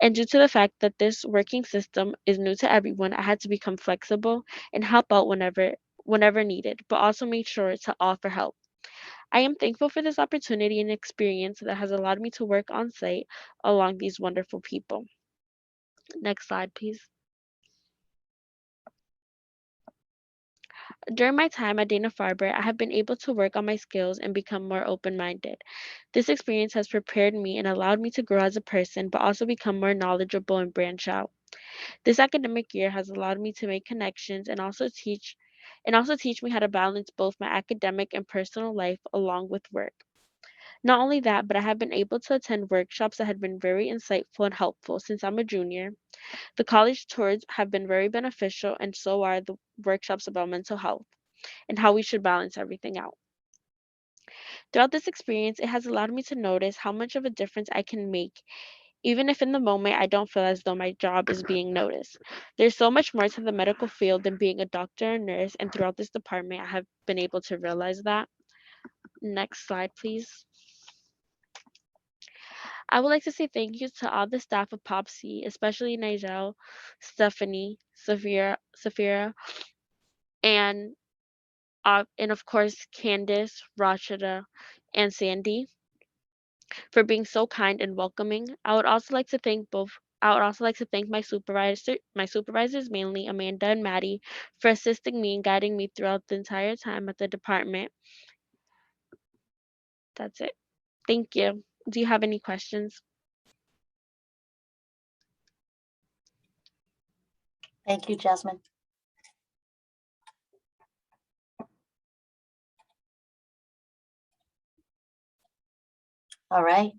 [SPEAKER 19] And due to the fact that this working system is new to everyone, I had to become flexible and help out whenever needed, but also make sure to offer help. I am thankful for this opportunity and experience that has allowed me to work on site along these wonderful people. Next slide, please. During my time at Dana-Farber, I have been able to work on my skills and become more open-minded. This experience has prepared me and allowed me to grow as a person, but also become more knowledgeable and branch out. This academic year has allowed me to make connections and also teach me how to balance both my academic and personal life along with work. Not only that, but I have been able to attend workshops that have been very insightful and helpful since I'm a junior. The college tours have been very beneficial, and so are the workshops about mental health and how we should balance everything out. Throughout this experience, it has allowed me to notice how much of a difference I can make, even if in the moment I don't feel as though my job is being noticed. There's so much more to the medical field than being a doctor or nurse, and throughout this department, I have been able to realize that. Next slide, please. I would like to say thank you to all the staff of POPC, especially Nigel, Stephanie, Safira, and of course Candice, Rashida, and Sandy for being so kind and welcoming. I would also like to thank my supervisors, mainly Amanda and Maddie, for assisting me and guiding me throughout the entire time at the department. That's it. Thank you. Do you have any questions?
[SPEAKER 3] Thank you, Jasmine. All right,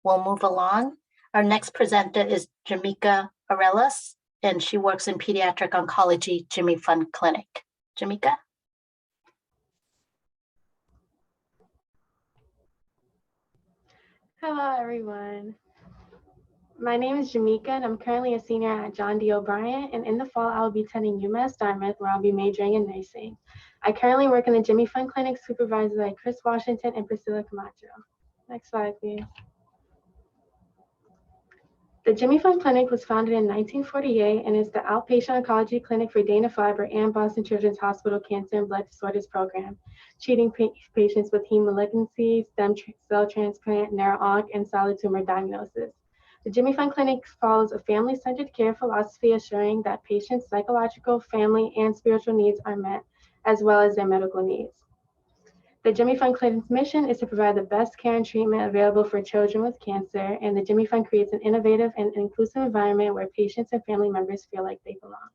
[SPEAKER 3] we'll move along. Our next presenter is Jamika Arelas, and she works in pediatric oncology, Jimmy Fund Clinic. Jamika?
[SPEAKER 20] Hello, everyone. My name is Jamika, and I'm currently a senior at John D. O'Brien, and in the fall, I will be attending UMass Dartmouth, where I'll be majoring in nursing. I currently work in the Jimmy Fund Clinic, supervised by Chris Washington and Priscilla Camacho. Next slide, please. The Jimmy Fund Clinic was founded in 1948 and is the outpatient oncology clinic for Dana-Farber and Boston Children's Hospital Cancer and Blood Disorders Program, treating patients with heme malignancies, stem cell transplant, neuro-onc, and solid tumor diagnosis. The Jimmy Fund Clinic follows a family-centered care philosophy, assuring that patients' psychological, family, and spiritual needs are met, as well as their medical needs. The Jimmy Fund Clinic's mission is to provide the best care and treatment available for children with cancer, and the Jimmy Fund creates an innovative and inclusive environment where patients and family members feel like they belong.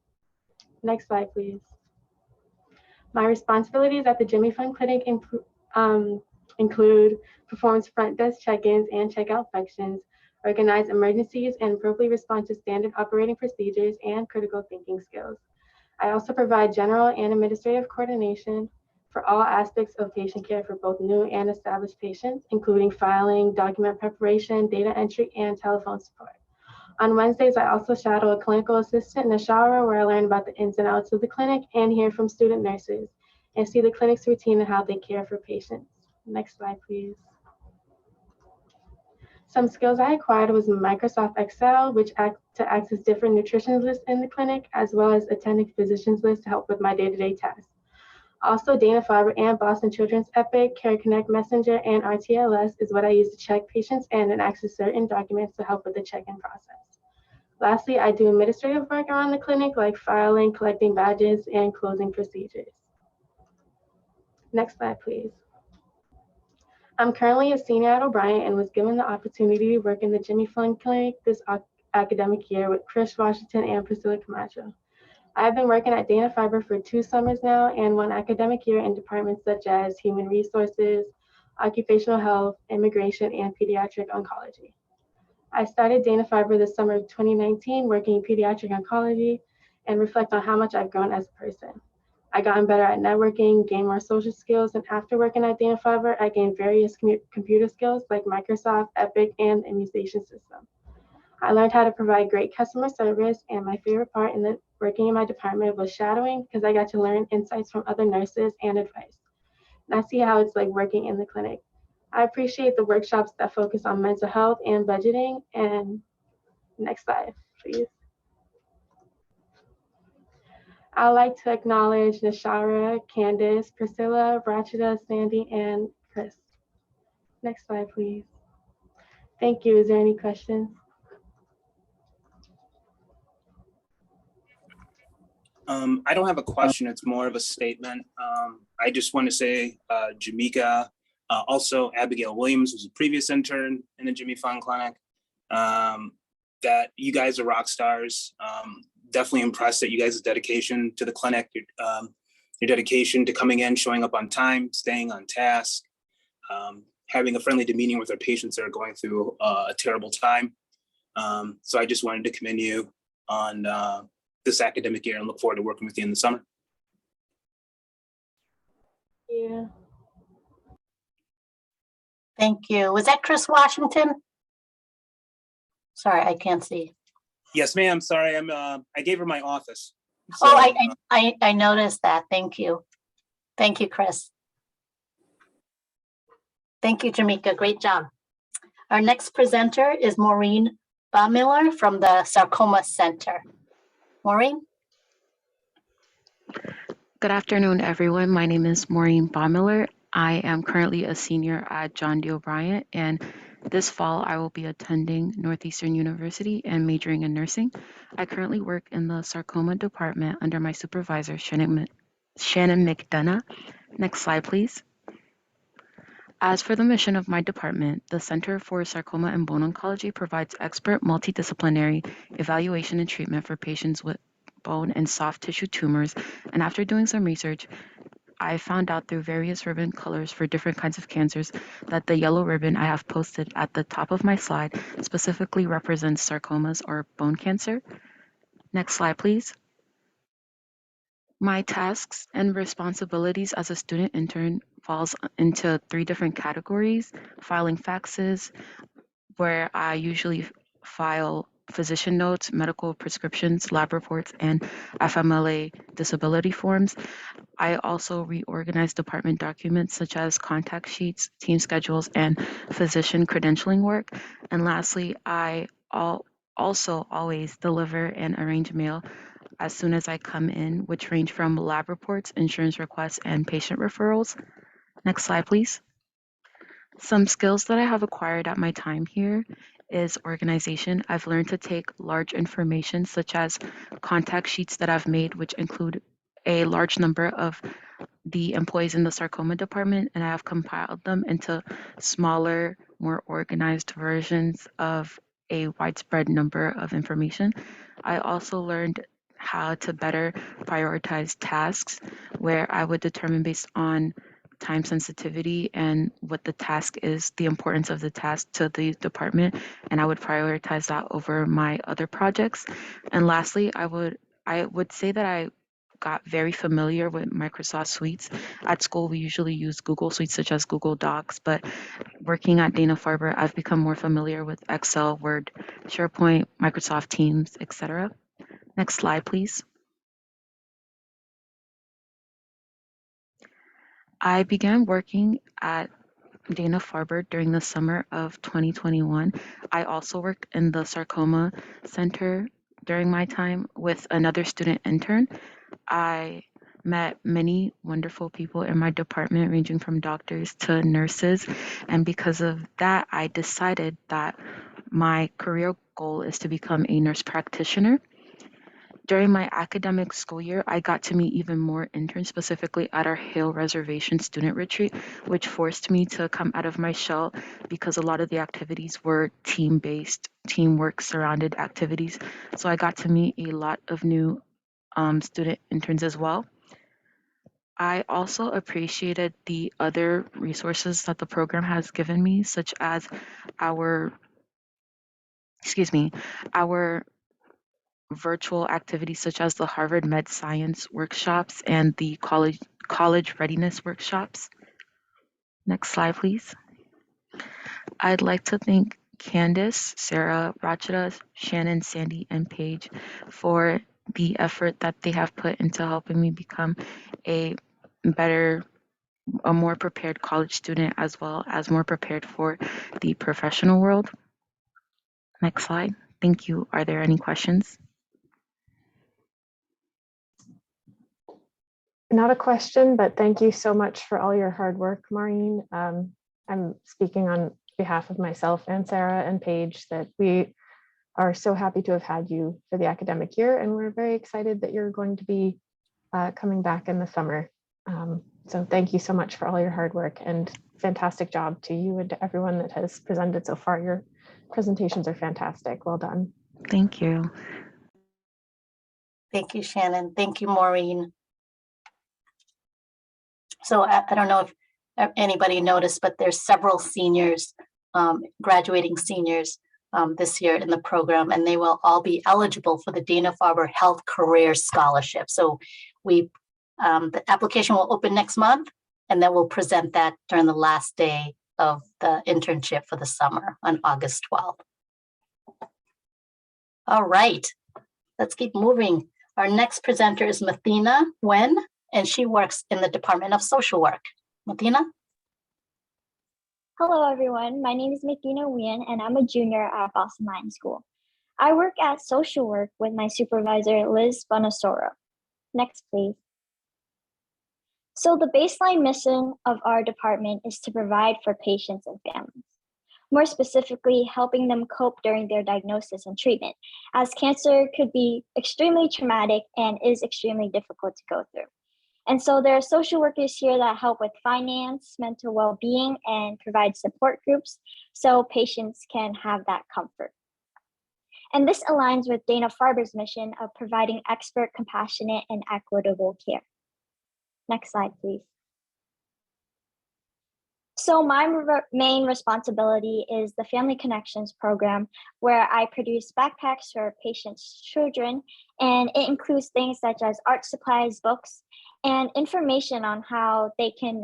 [SPEAKER 20] Next slide, please. My responsibilities at the Jimmy Fund Clinic include performance front desk check-ins and checkout functions, organize emergencies, and appropriately respond to standard operating procedures and critical thinking skills. I also provide general and administrative coordination for all aspects of patient care for both new and established patients, including filing, document preparation, data entry, and telephone support. On Wednesdays, I also shadow a clinical assistant in the shower, where I learn about the ins and outs of the clinic and hear from student nurses and see the clinic's routine and how they care for patients. Next slide, please. Some skills I acquired was Microsoft Excel, which acts to access different nutrition lists in the clinic, as well as attending physicians list to help with my day-to-day tasks. Also, Dana-Farber and Boston Children's Epic, Care Connect Messenger, and RTLS is what I use to check patients in and access certain documents to help with the check-in process. Lastly, I do administrative work around the clinic, like filing, collecting badges, and closing procedures. Next slide, please. I'm currently a senior at O'Brien and was given the opportunity to work in the Jimmy Fund Clinic this academic year with Chris Washington and Priscilla Camacho. I've been working at Dana-Farber for 2 summers now and 1 academic year in departments such as human resources, occupational health, immigration, and pediatric oncology. I started Dana-Farber this summer of 2019 working in pediatric oncology and reflect on how much I've grown as a person. I've gotten better at networking, gained more social skills, and after working at Dana-Farber, I gained various computer skills like Microsoft, Epic, and the immunization system. I learned how to provide great customer service, and my favorite part in working in my department was shadowing because I got to learn insights from other nurses and advice. And I see how it's like working in the clinic. I appreciate the workshops that focus on mental health and budgeting. And next slide, please. I'd like to acknowledge Nashara, Candace, Priscilla, Rachida, Sandy, and Chris. Next slide, please. Thank you. Is there any questions?
[SPEAKER 21] I don't have a question. It's more of a statement. I just want to say, Jamaica, also Abigail Williams was a previous intern in the Jimmy Fund Clinic, that you guys are rock stars. Definitely impressed at you guys' dedication to the clinic, your dedication to coming in, showing up on time, staying on task, having a friendly demeanor with our patients that are going through a terrible time. So I just wanted to commend you on this academic year and look forward to working with you in the summer.
[SPEAKER 20] Yeah.
[SPEAKER 3] Thank you. Was that Chris Washington? Sorry, I can't see.
[SPEAKER 21] Yes, ma'am. Sorry, I gave her my office. So,
[SPEAKER 3] Oh, I noticed that. Thank you. Thank you, Chris. Thank you, Jamaica. Great job. Our next presenter is Maureen Baumiller from the Sarcoma Center. Maureen?
[SPEAKER 22] Good afternoon, everyone. My name is Maureen Baumiller. I am currently a senior at John D. O'Brien, and this fall I will be attending Northeastern University and majoring in nursing. I currently work in the sarcoma department under my supervisor, Shannon McDonough. Next slide, please. As for the mission of my department, the Center for Sarcoma and Bone Oncology provides expert multidisciplinary evaluation and treatment for patients with bone and soft tissue tumors. And after doing some research, I found out through various ribbon colors for different kinds of cancers that the yellow ribbon I have posted at the top of my slide specifically represents sarcomas or bone cancer. Next slide, please. My tasks and responsibilities as a student intern falls into 3 different categories: filing faxes, where I usually file physician notes, medical prescriptions, lab reports, and FMLA disability forms. I also reorganize department documents such as contact sheets, team schedules, and physician credentialing work. And lastly, I also always deliver and arrange mail as soon as I come in, which range from lab reports, insurance requests, and patient referrals. Next slide, please. Some skills that I have acquired at my time here is organization. I've learned to take large information such as contact sheets that I've made, which include a large number of the employees in the sarcoma department, and I have compiled them into smaller, more organized versions of a widespread number of information. I also learned how to better prioritize tasks, where I would determine based on time sensitivity and what the task is, the importance of the task to the department, and I would prioritize that over my other projects. And lastly, I would say that I got very familiar with Microsoft Suites. At school, we usually use Google Suites such as Google Docs, but working at Dana-Farber, I've become more familiar with Excel, Word, SharePoint, Microsoft Teams, etc. Next slide, please. I began working at Dana-Farber during the summer of 2021. I also worked in the Sarcoma Center during my time with another student intern. I met many wonderful people in my department, ranging from doctors to nurses. And because of that, I decided that my career goal is to become a nurse practitioner. During my academic school year, I got to meet even more interns, specifically at our Hale Reservation student retreat, which forced me to come out of my shell because a lot of the activities were team-based, teamwork surrounded activities. So I got to meet a lot of new student interns as well. I also appreciated the other resources that the program has given me, such as our our virtual activities such as the Harvard Med Science workshops and the college readiness workshops. Next slide, please. I'd like to thank Candace, Sarah, Rachita, Shannon, Sandy, and Paige for the effort that they have put into helping me become a more prepared college student, as well as more prepared for the professional world. Next slide. Thank you. Are there any questions?
[SPEAKER 1] Not a question, but thank you so much for all your hard work, Maureen. I'm speaking on behalf of myself and Sarah and Paige that we are so happy to have had you for the academic year, and we're very excited that you're going to be coming back in the summer. So thank you so much for all your hard work, and fantastic job to you and to everyone that has presented so far. Your presentations are fantastic. Well done.
[SPEAKER 22] Thank you.
[SPEAKER 3] Thank you, Shannon. Thank you, Maureen. So I don't know if anybody noticed, but there's several seniors, graduating seniors this year in the program, and they will all be eligible for the Dana-Farber Health Career Scholarship. So the application will open next month, and then we'll present that during the last day of the internship for the summer on August 12th. All right, let's keep moving. Our next presenter is Mathina Wen, and she works in the Department of Social Work. Mathina?
[SPEAKER 2] Hello, everyone. My name is Mathina Nguyen, and I'm a junior at Boston Lions School. I work at social work with my supervisor, Liz Bonasoro. Next, please. So the baseline mission of our department is to provide for patients and families. More specifically, helping them cope during their diagnosis and treatment, as cancer could be extremely traumatic and is extremely difficult to go through. And so there are social workers here that help with finance, mental well-being, and provide support groups so patients can have that comfort. And this aligns with Dana-Farber's mission of providing expert, compassionate, and equitable care. Next slide, please. So my main responsibility is the Family Connections program, where I produce backpacks for patients' children, and it includes things such as art supplies, books, and information on how they can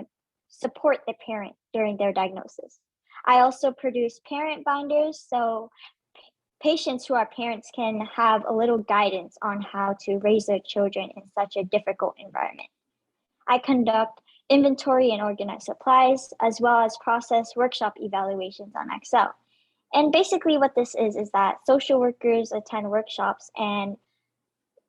[SPEAKER 2] support the parent during their diagnosis. I also produce parent binders, so patients who are parents can have a little guidance on how to raise their children in such a difficult environment. I conduct inventory and organize supplies, as well as process workshop evaluations on Excel. And basically what this is that social workers attend workshops and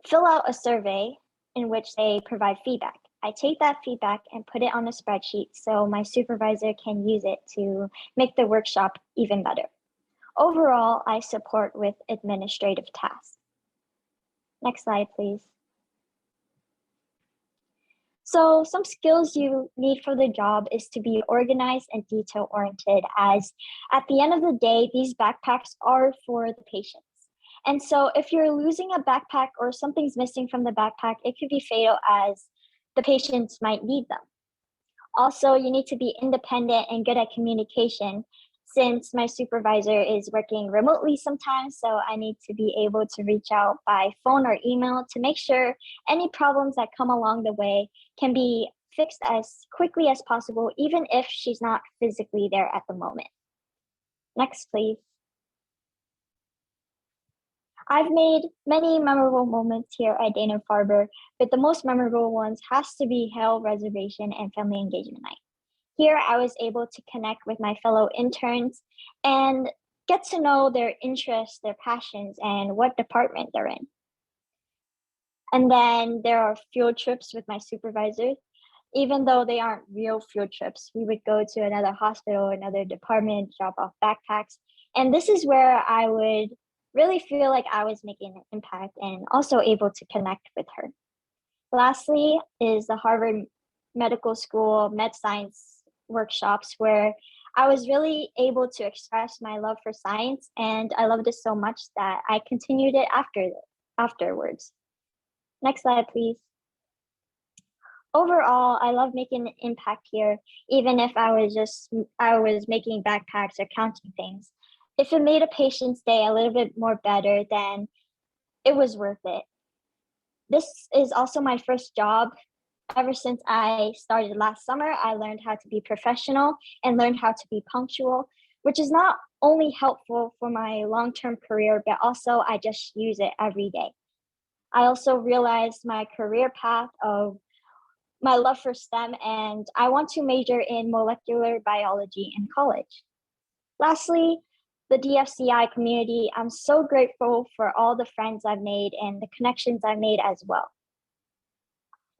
[SPEAKER 2] fill out a survey in which they provide feedback. I take that feedback and put it on a spreadsheet so my supervisor can use it to make the workshop even better. Overall, I support with administrative tasks. Next slide, please. So some skills you need for the job is to be organized and detail-oriented, as at the end of the day, these backpacks are for the patients. And so if you're losing a backpack or something's missing from the backpack, it could be fatal, as the patients might need them. Also, you need to be independent and good at communication, since my supervisor is working remotely sometimes, so I need to be able to reach out by phone or email to make sure any problems that come along the way can be fixed as quickly as possible, even if she's not physically there at the moment. Next, please. I've made many memorable moments here at Dana-Farber, but the most memorable ones has to be Hale Reservation and Family Engagement Night. Here, I was able to connect with my fellow interns and get to know their interests, their passions, and what department they're in. And then there are field trips with my supervisors. Even though they aren't real field trips, we would go to another hospital, another department, drop off backpacks. And this is where I would really feel like I was making an impact and also able to connect with her. Lastly is the Harvard Medical School Med Science workshops, where I was really able to express my love for science, and I loved it so much that I continued it afterwards. Next slide, please. Overall, I love making an impact here, even if I was making backpacks or counting things. If it made a patient's day a little bit more better, then it was worth it. This is also my first job. Ever since I started last summer, I learned how to be professional and learned how to be punctual, which is not only helpful for my long-term career, but also I just use it every day. I also realized my career path of my love for STEM, and I want to major in molecular biology in college. Lastly, the DFCI community, I'm so grateful for all the friends I've made and the connections I've made as well.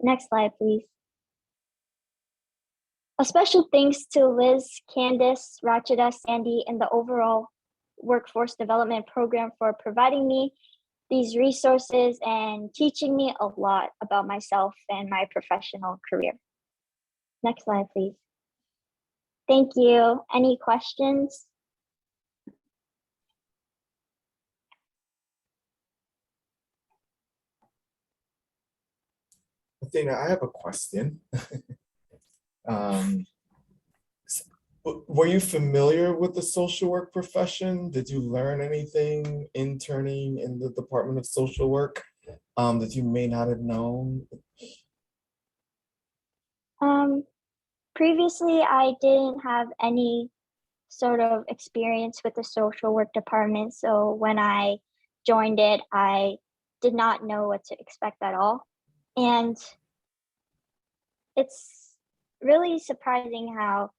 [SPEAKER 2] Next slide, please. A special thanks to Liz, Candace, Rachida, Sandy, and the overall workforce development program for providing me these resources and teaching me a lot about myself and my professional career. Next slide, please. Thank you. Any questions?
[SPEAKER 9] Athena, I have a question. Were you familiar with the social work profession? Did you learn anything interning in the Department of Social Work that you may not have known?
[SPEAKER 2] Previously, I didn't have any sort of experience with the social work department. So when I joined it, I did not know what to expect at all. And it's really surprising how,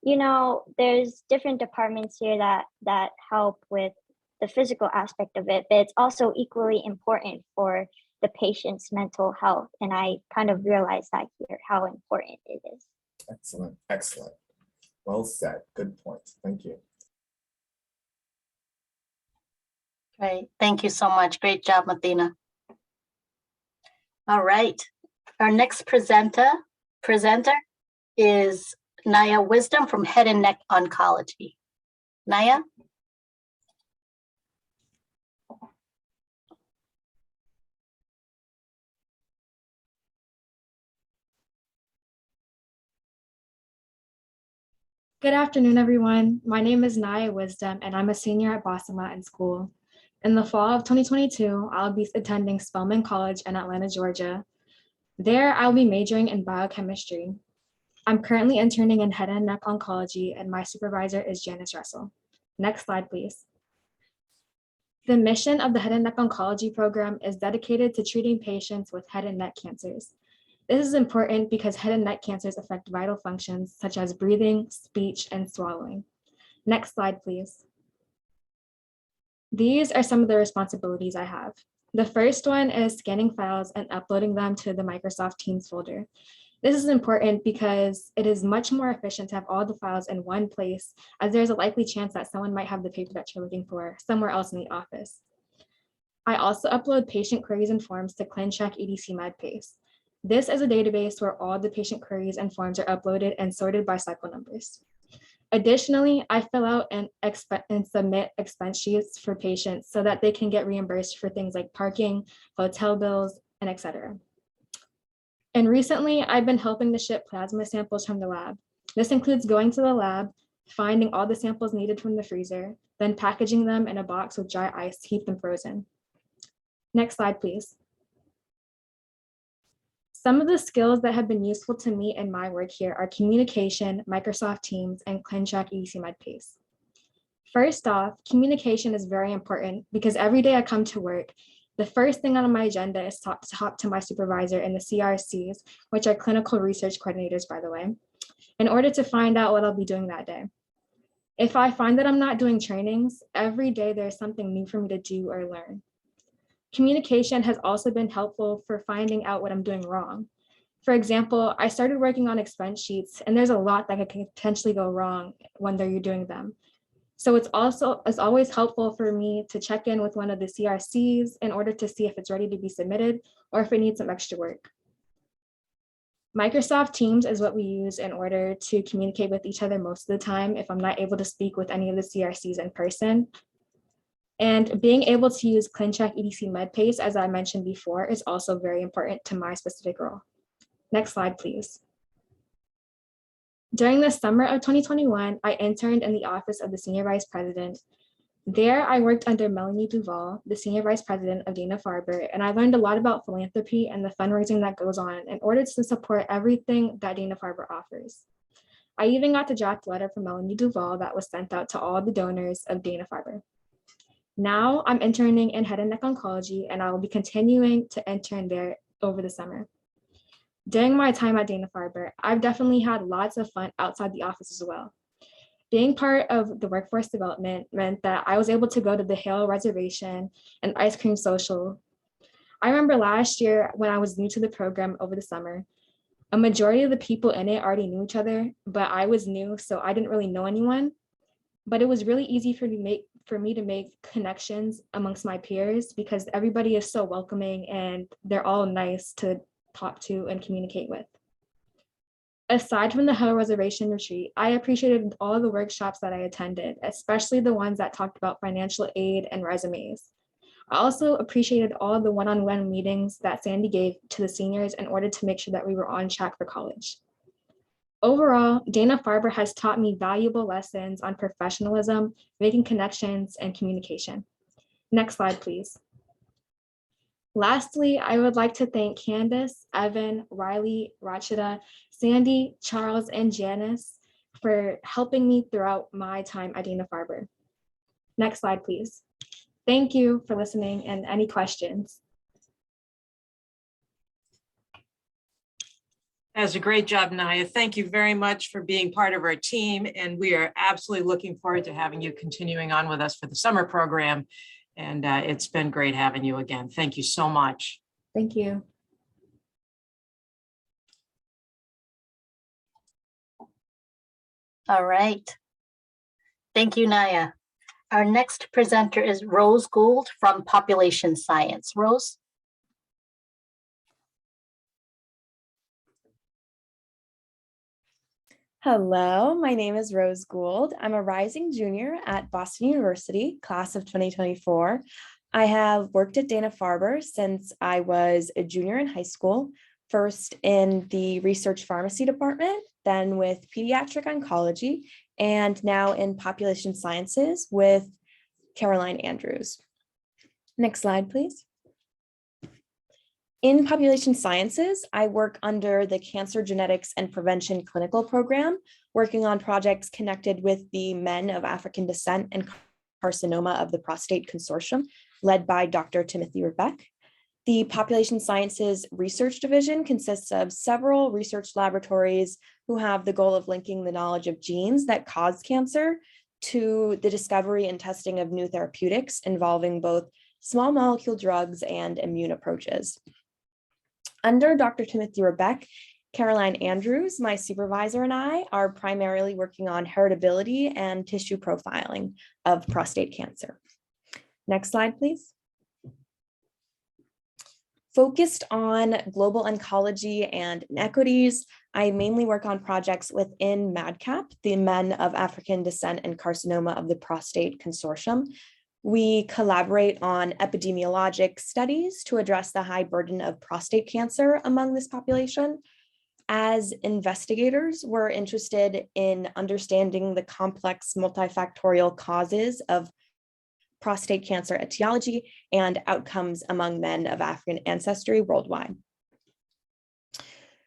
[SPEAKER 2] you know, there's different departments here that help with the physical aspect of it, but it's also equally important for the patient's mental health. And I kind of realized that here, how important it is.
[SPEAKER 9] Excellent, excellent. Well said, good point, thank you.
[SPEAKER 3] Great, thank you so much. Great job, Athena. All right, our next presenter is Naya Wisdom from Head and Neck Oncology. Naya?
[SPEAKER 4] Good afternoon, everyone. My name is Naya Wisdom, and I'm a senior at Boston Latin School. In the fall of 2022, I'll be attending Spelman College in Atlanta, Georgia. There, I'll be majoring in biochemistry. I'm currently interning in head and neck oncology, and my supervisor is Janice Russell. Next slide, please. The mission of the head and neck oncology program is dedicated to treating patients with head and neck cancers. This is important because head and neck cancers affect vital functions such as breathing, speech, and swallowing. Next slide, please. These are some of the responsibilities I have. The first one is scanning files and uploading them to the Microsoft Teams folder. This is important because it is much more efficient to have all the files in one place, as there's a likely chance that someone might have the paper that you're looking for somewhere else in the office. I also upload patient queries and forms to ClinCheck EDC MedPace. This is a database where all the patient queries and forms are uploaded and sorted by cycle numbers. Additionally, I fill out and submit expense sheets for patients so that they can get reimbursed for things like parking, hotel bills, and etc. And recently, I've been helping to ship plasma samples from the lab. This includes going to the lab, finding all the samples needed from the freezer, then packaging them in a box with dry ice to keep them frozen. Next slide, please. Some of the skills that have been useful to me in my work here are communication, Microsoft Teams, and ClinCheck EDC MedPace. First off, communication is very important because every day I come to work, the first thing on my agenda is to talk to my supervisor and the CRCs, which are clinical research coordinators, by the way, in order to find out what I'll be doing that day. If I find that I'm not doing trainings, every day there's something new for me to do or learn. Communication has also been helpful for finding out what I'm doing wrong. For example, I started working on expense sheets, and there's a lot that could potentially go wrong when you're doing them. So it's always helpful for me to check in with one of the CRCs in order to see if it's ready to be submitted or if it needs some extra work. Microsoft Teams is what we use in order to communicate with each other most of the time if I'm not able to speak with any of the CRCs in person. And being able to use ClinCheck EDC MedPace, as I mentioned before, is also very important to my specific role. Next slide, please. During the summer of 2021, I interned in the office of the Senior Vice President. There, I worked under Melanie Duval, the Senior Vice President of Dana-Farber, and I learned a lot about philanthropy and the fundraising that goes on in order to support everything that Dana-Farber offers. I even got to draft a letter from Melanie Duval that was sent out to all the donors of Dana-Farber. Now I'm interning in head and neck oncology, and I will be continuing to intern there over the summer. During my time at Dana-Farber, I've definitely had lots of fun outside the office as well. Being part of the workforce development meant that I was able to go to the Hale Reservation and Ice Cream Social. I remember last year when I was new to the program over the summer, a majority of the people in it already knew each other, but I was new, so I didn't really know anyone. But it was really easy for me to make connections amongst my peers because everybody is so welcoming and they're all nice to talk to and communicate with. Aside from the Hale Reservation retreat, I appreciated all the workshops that I attended, especially the ones that talked about financial aid and resumes. I also appreciated all the one-on-one meetings that Sandy gave to the seniors in order to make sure that we were on track for college. Overall, Dana-Farber has taught me valuable lessons on professionalism, making connections, and communication. Next slide, please. Lastly, I would like to thank Candace, Evan, Riley, Rachida, Sandy, Charles, and Janice for helping me throughout my time at Dana-Farber. Next slide, please. Thank you for listening and any questions.
[SPEAKER 17] That's a great job, Naya. Thank you very much for being part of our team. And we are absolutely looking forward to having you continuing on with us for the summer program. And it's been great having you again. Thank you so much.
[SPEAKER 4] Thank you.
[SPEAKER 3] All right. Thank you, Naya. Our next presenter is Rose Gould from Population Science. Rose?
[SPEAKER 6] Hello, my name is Rose Gould. I'm a rising junior at Boston University, class of 2024. I have worked at Dana-Farber since I was a junior in high school, first in the research pharmacy department, then with pediatric oncology, and now in population sciences with Caroline Andrews. Next slide, please. In population sciences, I work under the Cancer Genetics and Prevention Clinical Program, working on projects connected with the Men of African Descent and Carcinoma of the Prostate Consortium, led by Dr. Timothy Rebeck. The Population Sciences Research Division consists of several research laboratories who have the goal of linking the knowledge of genes that cause cancer to the discovery and testing of new therapeutics involving both small molecule drugs and immune approaches. Under Dr. Timothy Rebeck, Caroline Andrews, my supervisor, and I are primarily working on heritability and tissue profiling of prostate cancer. Next slide, please. Focused on global oncology and inequities, I mainly work on projects within MADCAP, the Men of African Descent and Carcinoma of the Prostate Consortium. We collaborate on epidemiologic studies to address the high burden of prostate cancer among this population. As investigators, we're interested in understanding the complex multifactorial causes of prostate cancer etiology and outcomes among men of African ancestry worldwide.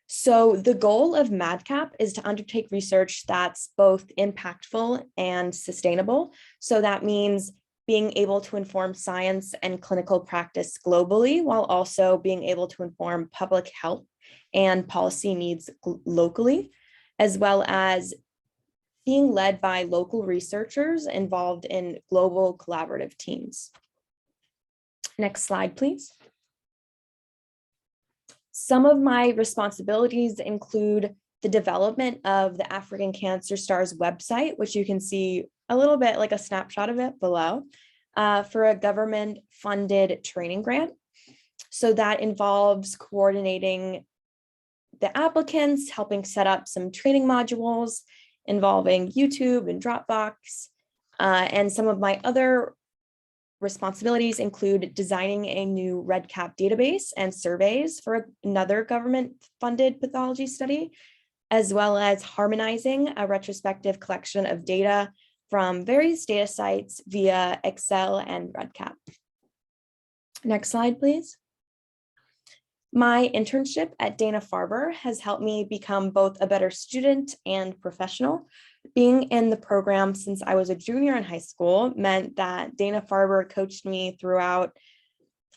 [SPEAKER 6] So the goal of MADCAP is to undertake research that's both impactful and sustainable. So that means being able to inform science and clinical practice globally, while also being able to inform public health and policy needs locally, as well as being led by local researchers involved in global collaborative teams. Next slide, please. Some of my responsibilities include the development of the African Cancer Stars website, which you can see a little bit like a snapshot of it below, for a government-funded training grant. So that involves coordinating the applicants, helping set up some training modules involving YouTube and Dropbox. And some of my other responsibilities include designing a new REDCap database and surveys for another government-funded pathology study, as well as harmonizing a retrospective collection of data from various data sites via Excel and REDCap. Next slide, please. My internship at Dana-Farber has helped me become both a better student and professional. Being in the program since I was a junior in high school meant that Dana-Farber coached me throughout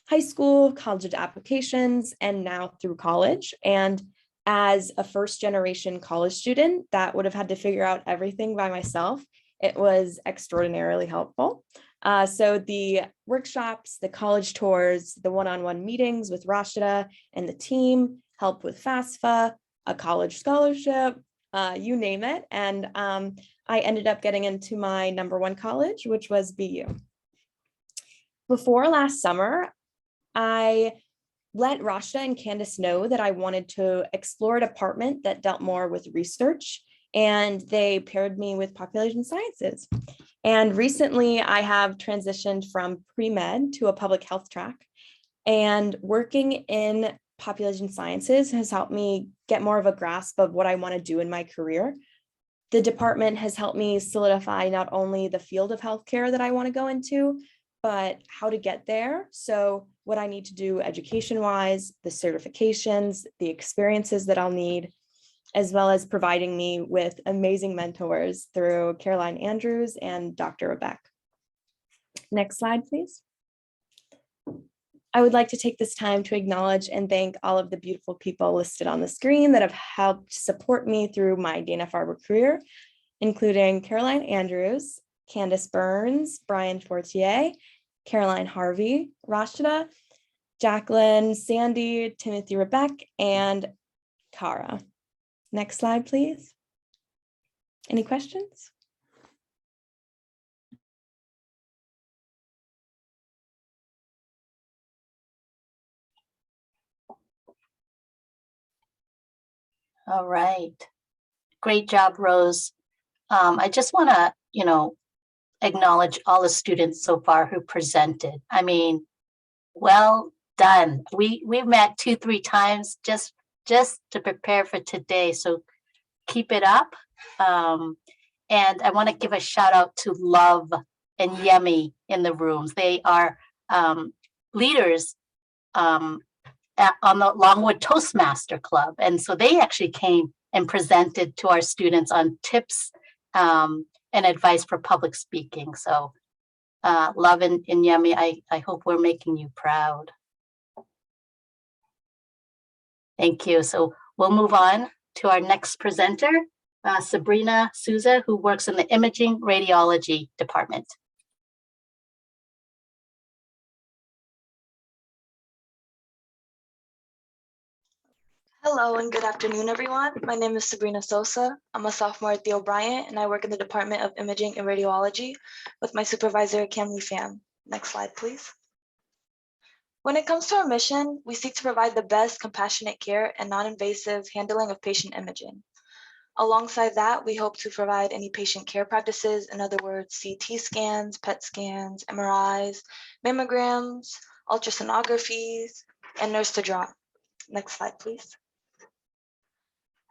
[SPEAKER 6] high school, college applications, and now through college. And as a first-generation college student that would have had to figure out everything by myself, it was extraordinarily helpful. So the workshops, the college tours, the one-on-one meetings with Rashida and the team, help with FAFSA, a college scholarship, you name it. And I ended up getting into my #1 college, which was BU. Before last summer, I let Rashida and Candace know that I wanted to explore a department that dealt more with research, and they paired me with population sciences. And recently I have transitioned from pre-med to a public health track, and working in population sciences has helped me get more of a grasp of what I want to do in my career. The department has helped me solidify not only the field of healthcare that I want to go into, but how to get there. So what I need to do education-wise, the certifications, the experiences that I'll need, as well as providing me with amazing mentors through Caroline Andrews and Dr. Rebecca. Next slide, please. I would like to take this time to acknowledge and thank all of the beautiful people listed on the screen that have helped support me through my Dana-Farber career, including Caroline Andrews, Candace Burns, Brian Fortier, Caroline Harvey, Rashida, Jacqueline, Sandy, Timothy Rebecca, and Kara. Next slide, please. Any questions?
[SPEAKER 3] All right. Great job, Rose. I just want to, acknowledge all the students so far who presented. I mean, well done. We've met 2-3 times just to prepare for today. So keep it up. And I want to give a shout out to Love and Yemi in the rooms. They are leaders on the Longwood Toastmaster Club. And so they actually came and presented to our students on tips and advice for public speaking. So Love and Yemi, I hope we're making you proud. Thank you. So we'll move on to our next presenter, Sabrina Souza, who works in the Imaging Radiology Department.
[SPEAKER 8] Hello and good afternoon, everyone. My name is Sabrina Sosa. I'm a sophomore at the O'Brien, and I work in the Department of Imaging and Radiology with my supervisor, Camly Pham. Next slide, please. When it comes to our mission, we seek to provide the best compassionate care and non-invasive handling of patient imaging. Alongside that, we hope to provide any patient care practices, in other words, CT scans, PET scans, MRIs, mammograms, ultrasonographies, and nurse to draw. Next slide, please.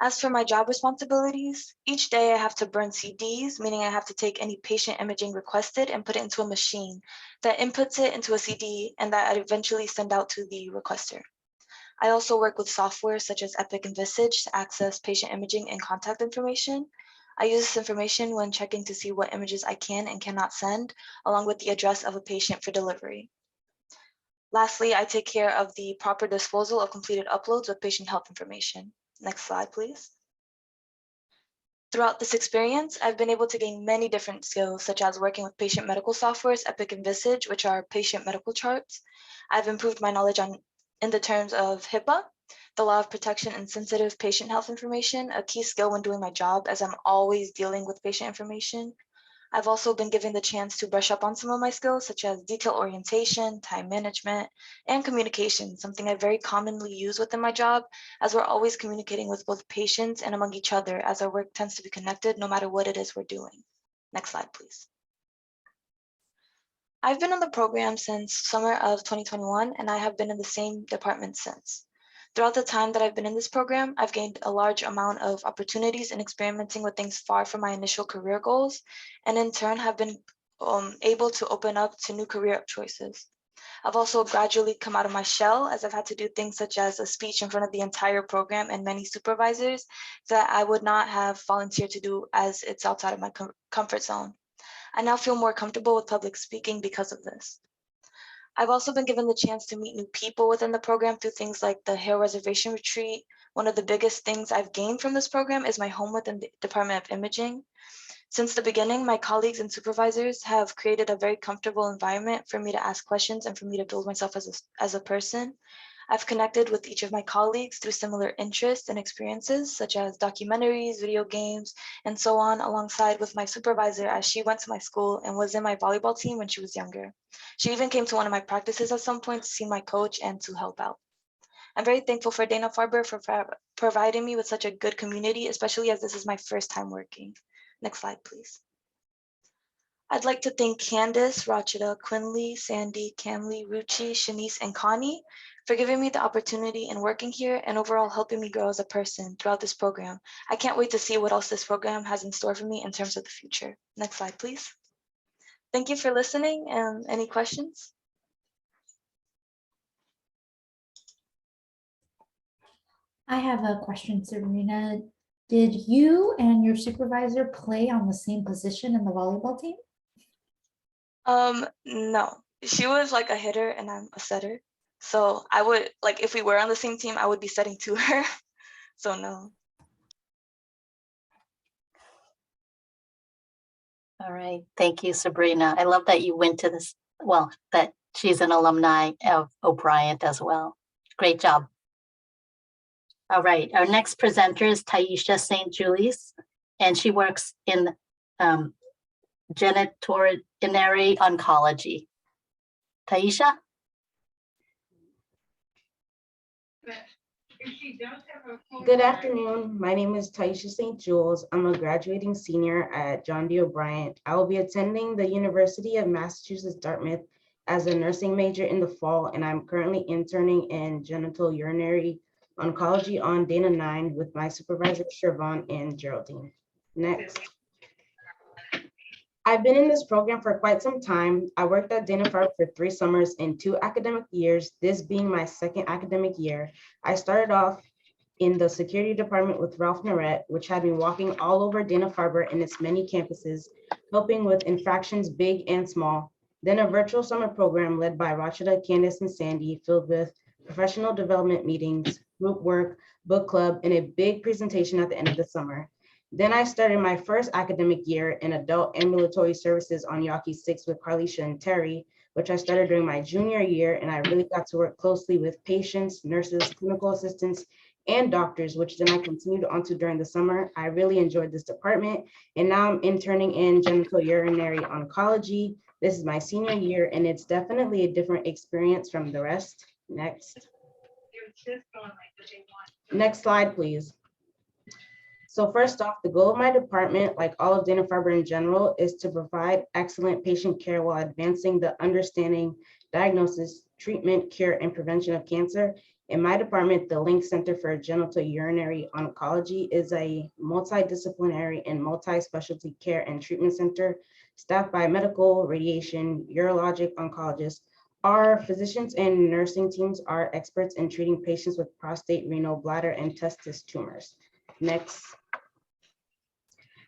[SPEAKER 8] As for my job responsibilities, each day I have to burn CDs, meaning I have to take any patient imaging requested and put it into a machine that inputs it into a CD and that I eventually send out to the requester. I also work with software such as Epic and Visage to access patient imaging and contact information. I use this information when checking to see what images I can and cannot send, along with the address of a patient for delivery. Lastly, I take care of the proper disposal of completed uploads of patient health information. Next slide, please. Throughout this experience, I've been able to gain many different skills, such as working with patient medical softwares, Epic and Visage, which are patient medical charts. I've improved my knowledge in the terms of HIPAA, the law of protection and sensitive patient health information, a key skill when doing my job as I'm always dealing with patient information. I've also been given the chance to brush up on some of my skills, such as detail orientation, time management, and communication, something I very commonly use within my job, as we're always communicating with both patients and among each other, as our work tends to be connected no matter what it is we're doing. Next slide, please. I've been in the program since summer of 2021, and I have been in the same department since. Throughout the time that I've been in this program, I've gained a large amount of opportunities in experimenting with things far from my initial career goals, and in turn have been able to open up to new career choices. I've also gradually come out of my shell as I've had to do things such as a speech in front of the entire program and many supervisors that I would not have volunteered to do as it's outside of my comfort zone. I now feel more comfortable with public speaking because of this. I've also been given the chance to meet new people within the program through things like the Hale Reservation Retreat. One of the biggest things I've gained from this program is my home within the Department of Imaging. Since the beginning, my colleagues and supervisors have created a very comfortable environment for me to ask questions and for me to build myself as a person. I've connected with each of my colleagues through similar interests and experiences, such as documentaries, video games, and so on, alongside with my supervisor as she went to my school and was in my volleyball team when she was younger. She even came to one of my practices at some point to see my coach and to help out. I'm very thankful for Dana-Farber for providing me with such a good community, especially as this is my first time working. Next slide, please. I'd like to thank Candace, Rachida, Quinley, Sandy, Camly, Ruchi, Shanice, and Connie for giving me the opportunity and working here and overall helping me grow as a person throughout this program. I can't wait to see what else this program has in store for me in terms of the future. Next slide, please. Thank you for listening, and any questions?
[SPEAKER 10] I have a question, Sabrina. Did you and your supervisor play on the same position in the volleyball team?
[SPEAKER 8] No. She was like a hitter and I'm a setter. So I would, like, if we were on the same team, I would be setting to her. So no.
[SPEAKER 3] All right, thank you, Sabrina. I love that you went to this, well, that she's an alumni of O'Brien as well. Great job. All right, our next presenter is Taisha St. Julie's, and she works in genitourinary oncology. Taisha?
[SPEAKER 11] Good afternoon. My name is Taisha St. Jules. I'm a graduating senior at John D. O'Brien. I will be attending the University of Massachusetts Dartmouth as a nursing major in the fall, and I'm currently interning in genital urinary oncology on Dana 9 with my supervisors, Shervon and Geraldine. Next. I've been in this program for quite some time. I worked at Dana-Farber for 3 summers and 2 academic years, this being my 2nd academic year. I started off in the security department with Ralph Narette, which had me walking all over Dana-Farber and its many campuses, helping with infractions big and small. Then a virtual summer program led by Rachida, Candace, and Sandy, filled with professional development meetings, group work, book club, and a big presentation at the end of the summer. Then I started my first academic year in adult ambulatory services on Yawkey 6 with Carlisha and Terry, which I started during my junior year, and I really got to work closely with patients, nurses, clinical assistants, and doctors, which then I continued on to during the summer. I really enjoyed this department, and now I'm interning in genital urinary oncology. This is my senior year, and it's definitely a different experience from the rest. Next. Next slide, please. So first off, the goal of my department, like all of Dana-Farber in general, is to provide excellent patient care while advancing the understanding, diagnosis, treatment, cure, and prevention of cancer. In my department, the Link Center for Genital Urinary Oncology is a multidisciplinary and multi-specialty care and treatment center staffed by medical, radiation, urologic oncologists. Our physicians and nursing teams are experts in treating patients with prostate, renal, bladder, and testis tumors. Next.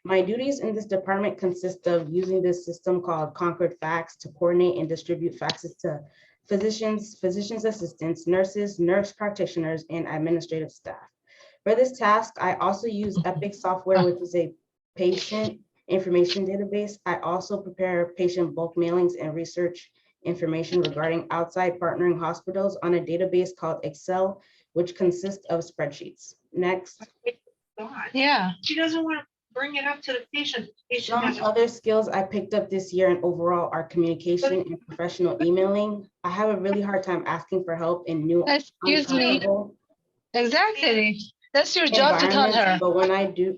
[SPEAKER 11] My duties in this department consist of using this system called Concord Fax to coordinate and distribute faxes to physicians, physician's assistants, nurses, nurse practitioners, and administrative staff. For this task, I also use Epic software, which is a patient information database. I also prepare patient bulk mailings and research information regarding outside partnering hospitals on a database called Excel, which consists of spreadsheets. Next.
[SPEAKER 13] Yeah. She doesn't want to bring it up to the patient.
[SPEAKER 11] Some other skills I picked up this year and overall are communication and professional emailing. I have a really hard time asking for help in new.
[SPEAKER 13] Excuse me. Exactly.
[SPEAKER 7] That's your job to tell
[SPEAKER 11] environments,
[SPEAKER 7] her.
[SPEAKER 11] but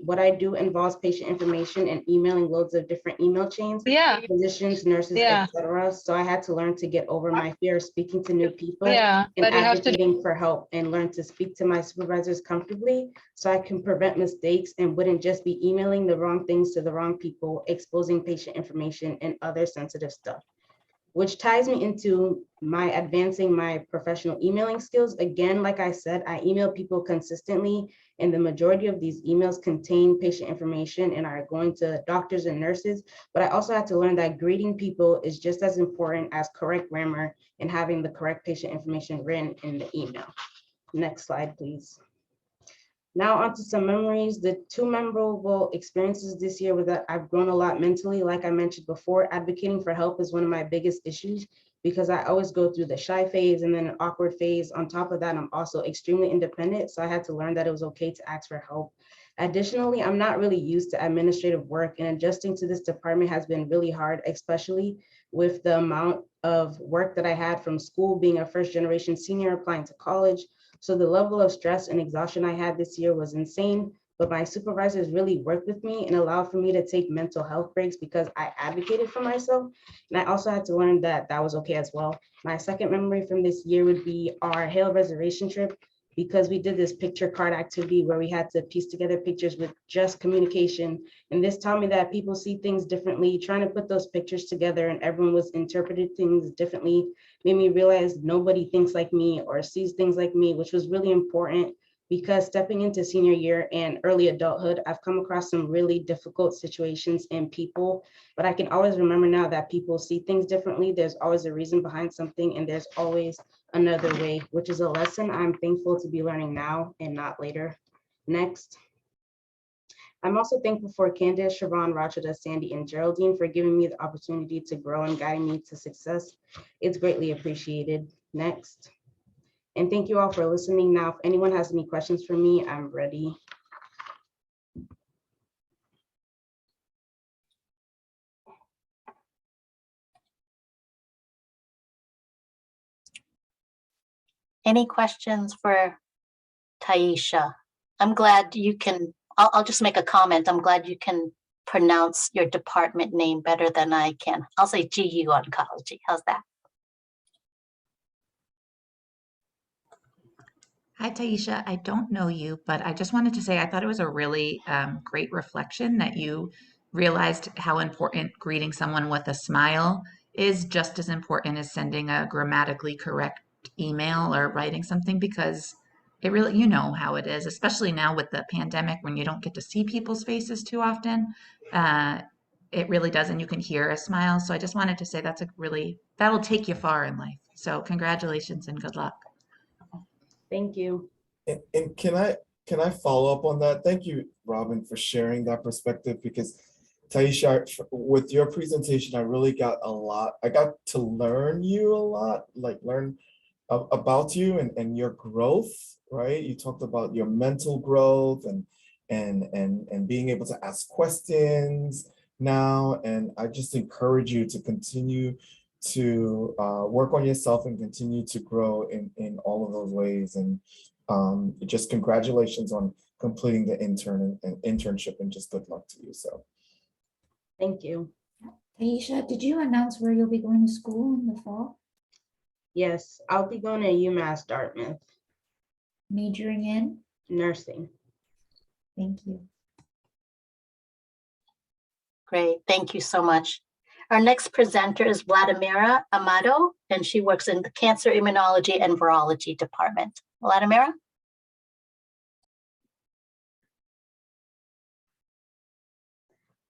[SPEAKER 11] what I do involves patient information and emailing loads of different email chains,
[SPEAKER 7] Yeah.
[SPEAKER 11] physicians, nurses,
[SPEAKER 7] Yeah.
[SPEAKER 11] etc. So I had to learn to get over my fear of speaking to new people
[SPEAKER 7] Yeah,
[SPEAKER 11] and
[SPEAKER 7] but you have to
[SPEAKER 11] advocating for help, and learn to speak to my supervisors comfortably so I can prevent mistakes and wouldn't just be emailing the wrong things to the wrong people, exposing patient information and other sensitive stuff. Which ties me into my advancing my professional emailing skills. Again, like I said, I email people consistently, and the majority of these emails contain patient information and are going to doctors and nurses. But I also had to learn that greeting people is just as important as correct grammar and having the correct patient information written in the email. Next slide, please. Now onto some memories. The two memorable experiences this year was that I've grown a lot mentally. Like I mentioned before, advocating for help is one of my biggest issues because I always go through the shy phase and then an awkward phase. On top of that, I'm also extremely independent. So I had to learn that it was okay to ask for help. Additionally, I'm not really used to administrative work, and adjusting to this department has been really hard, especially with the amount of work that I had from school, being a first generation senior applying to college. So the level of stress and exhaustion I had this year was insane, but my supervisors really worked with me and allowed for me to take mental health breaks because I advocated for myself. And I also had to learn that that was okay as well. My second memory from this year would be our Hale Reservation trip, because we did this picture card activity where we had to piece together pictures with just communication. And this taught me that people see things differently. Trying to put those pictures together and everyone was interpreted things differently made me realize nobody thinks like me or sees things like me, which was really important because stepping into senior year and early adulthood, I've come across some really difficult situations and people, but I can always remember now that people see things differently. There's always a reason behind something, and there's always another way, which is a lesson I'm thankful to be learning now and not later. Next. I'm also thankful for Candace, Siobhan, Rachida, Sandy, and Geraldine for giving me the opportunity to grow and guiding me to success. It's greatly appreciated. Next. And thank you all for listening. Now, if anyone has any questions for me, I'm ready.
[SPEAKER 3] Any questions for Taisha? I'm glad you can, I'll just make a comment. I'm glad you can pronounce your department name better than I can. I'll say GU Oncology. How's that?
[SPEAKER 12] Hi, Taisha. I don't know you, but I just wanted to say I thought it was a really great reflection that you realized how important greeting someone with a smile is just as important as sending a grammatically correct email or writing something, because it really, you know how it is, especially now with the pandemic when you don't get to see people's faces too often. It really does, and you can hear a smile. So I just wanted to say that's a really, that'll take you far in life. So congratulations and good luck.
[SPEAKER 11] Thank you.
[SPEAKER 9] And can I follow up on that? Thank you, Robin, for sharing that perspective, because Taisha, with your presentation, I really got a lot. I got to learn you a lot, like learn about you and your growth, right? You talked about your mental growth and being able to ask questions now. And I just encourage you to continue to work on yourself and continue to grow in all of those ways. And just congratulations on completing the internship, and just good luck to you. So
[SPEAKER 11] thank you.
[SPEAKER 10] Taisha, did you announce where you'll be going to school in the fall?
[SPEAKER 11] Yes, I'll be going to UMass Dartmouth.
[SPEAKER 10] Majoring in?
[SPEAKER 11] Nursing.
[SPEAKER 10] Thank you.
[SPEAKER 3] Great, thank you so much. Our next presenter is Vladimira Amado, and she works in the Cancer Immunology and Virology Department. Vladimira?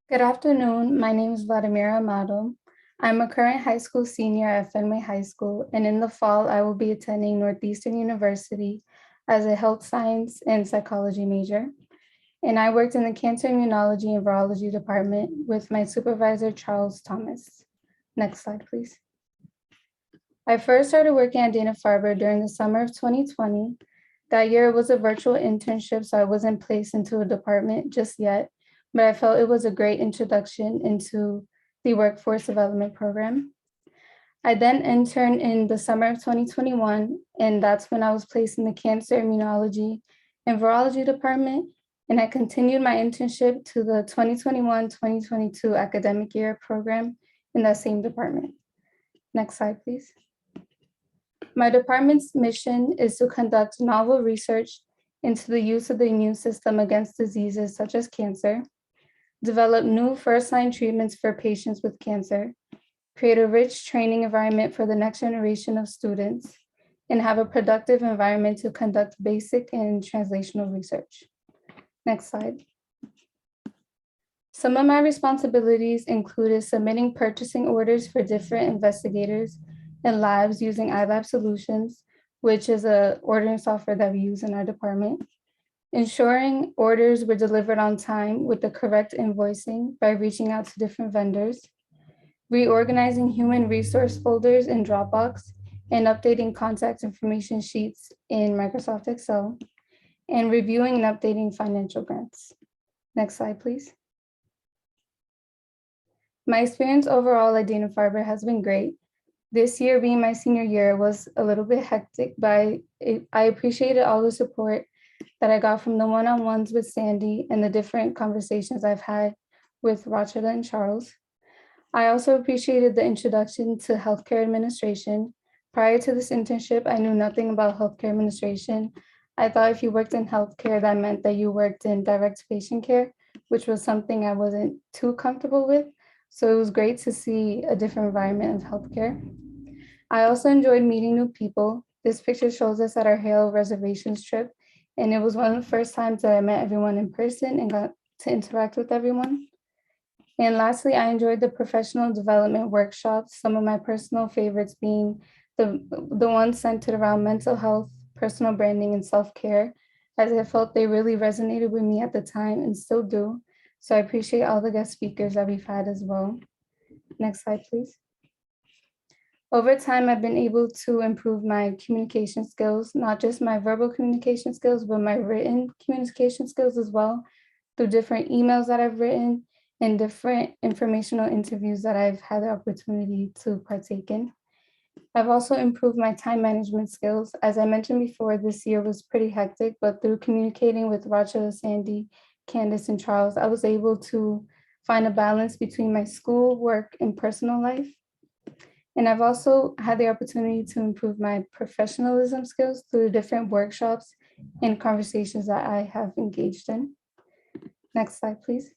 [SPEAKER 23] Good afternoon. My name is Vladimira Amado. I'm a current high school senior at Fenway High School, and in the fall, I will be attending Northeastern University as a health science and psychology major. And I worked in the Cancer Immunology and Virology Department with my supervisor, Charles Thomas. Next slide, please. I first started working at Dana-Farber during the summer of 2020. That year it was a virtual internship, so I wasn't placed into a department just yet, but I felt it was a great introduction into the workforce development program. I then interned in the summer of 2021, and that's when I was placed in the Cancer Immunology and Virology Department, and I continued my internship to the 2021-2022 academic year program in that same department. Next slide, please. My department's mission is to conduct novel research into the use of the immune system against diseases such as cancer, develop new first-line treatments for patients with cancer, create a rich training environment for the next generation of students, and have a productive environment to conduct basic and translational research. Next slide. Some of my responsibilities included submitting purchasing orders for different investigators and labs using iLab Solutions, which is an ordering software that we use in our department, ensuring orders were delivered on time with the correct invoicing by reaching out to different vendors, reorganizing human resource folders in Dropbox, and updating contact information sheets in Microsoft Excel, and reviewing and updating financial grants. Next slide, please. My experience overall at Dana-Farber has been great. This year being my senior year was a little bit hectic, but I appreciated all the support that I got from the one-on-ones with Sandy and the different conversations I've had with Rachida and Charles. I also appreciated the introduction to healthcare administration. Prior to this internship, I knew nothing about healthcare administration. I thought if you worked in healthcare, that meant that you worked in direct patient care, which was something I wasn't too comfortable with. So it was great to see a different environment of healthcare. I also enjoyed meeting new people. This picture shows us at our Hale reservations trip, and it was one of the first times that I met everyone in person and got to interact with everyone. And lastly, I enjoyed the professional development workshops, some of my personal favorites being the ones centered around mental health, personal branding, and self-care, as I felt they really resonated with me at the time and still do. So I appreciate all the guest speakers that we've had as well. Next slide, please. Over time, I've been able to improve my communication skills, not just my verbal communication skills, but my written communication skills as well, through different emails that I've written and different informational interviews that I've had the opportunity to partake in. I've also improved my time management skills. As I mentioned before, this year was pretty hectic, but through communicating with Rachel, Sandy, Candace, and Charles, I was able to find a balance between my school, work, and personal life. And I've also had the opportunity to improve my professionalism skills through different workshops and conversations that I have engaged in. Next slide, please.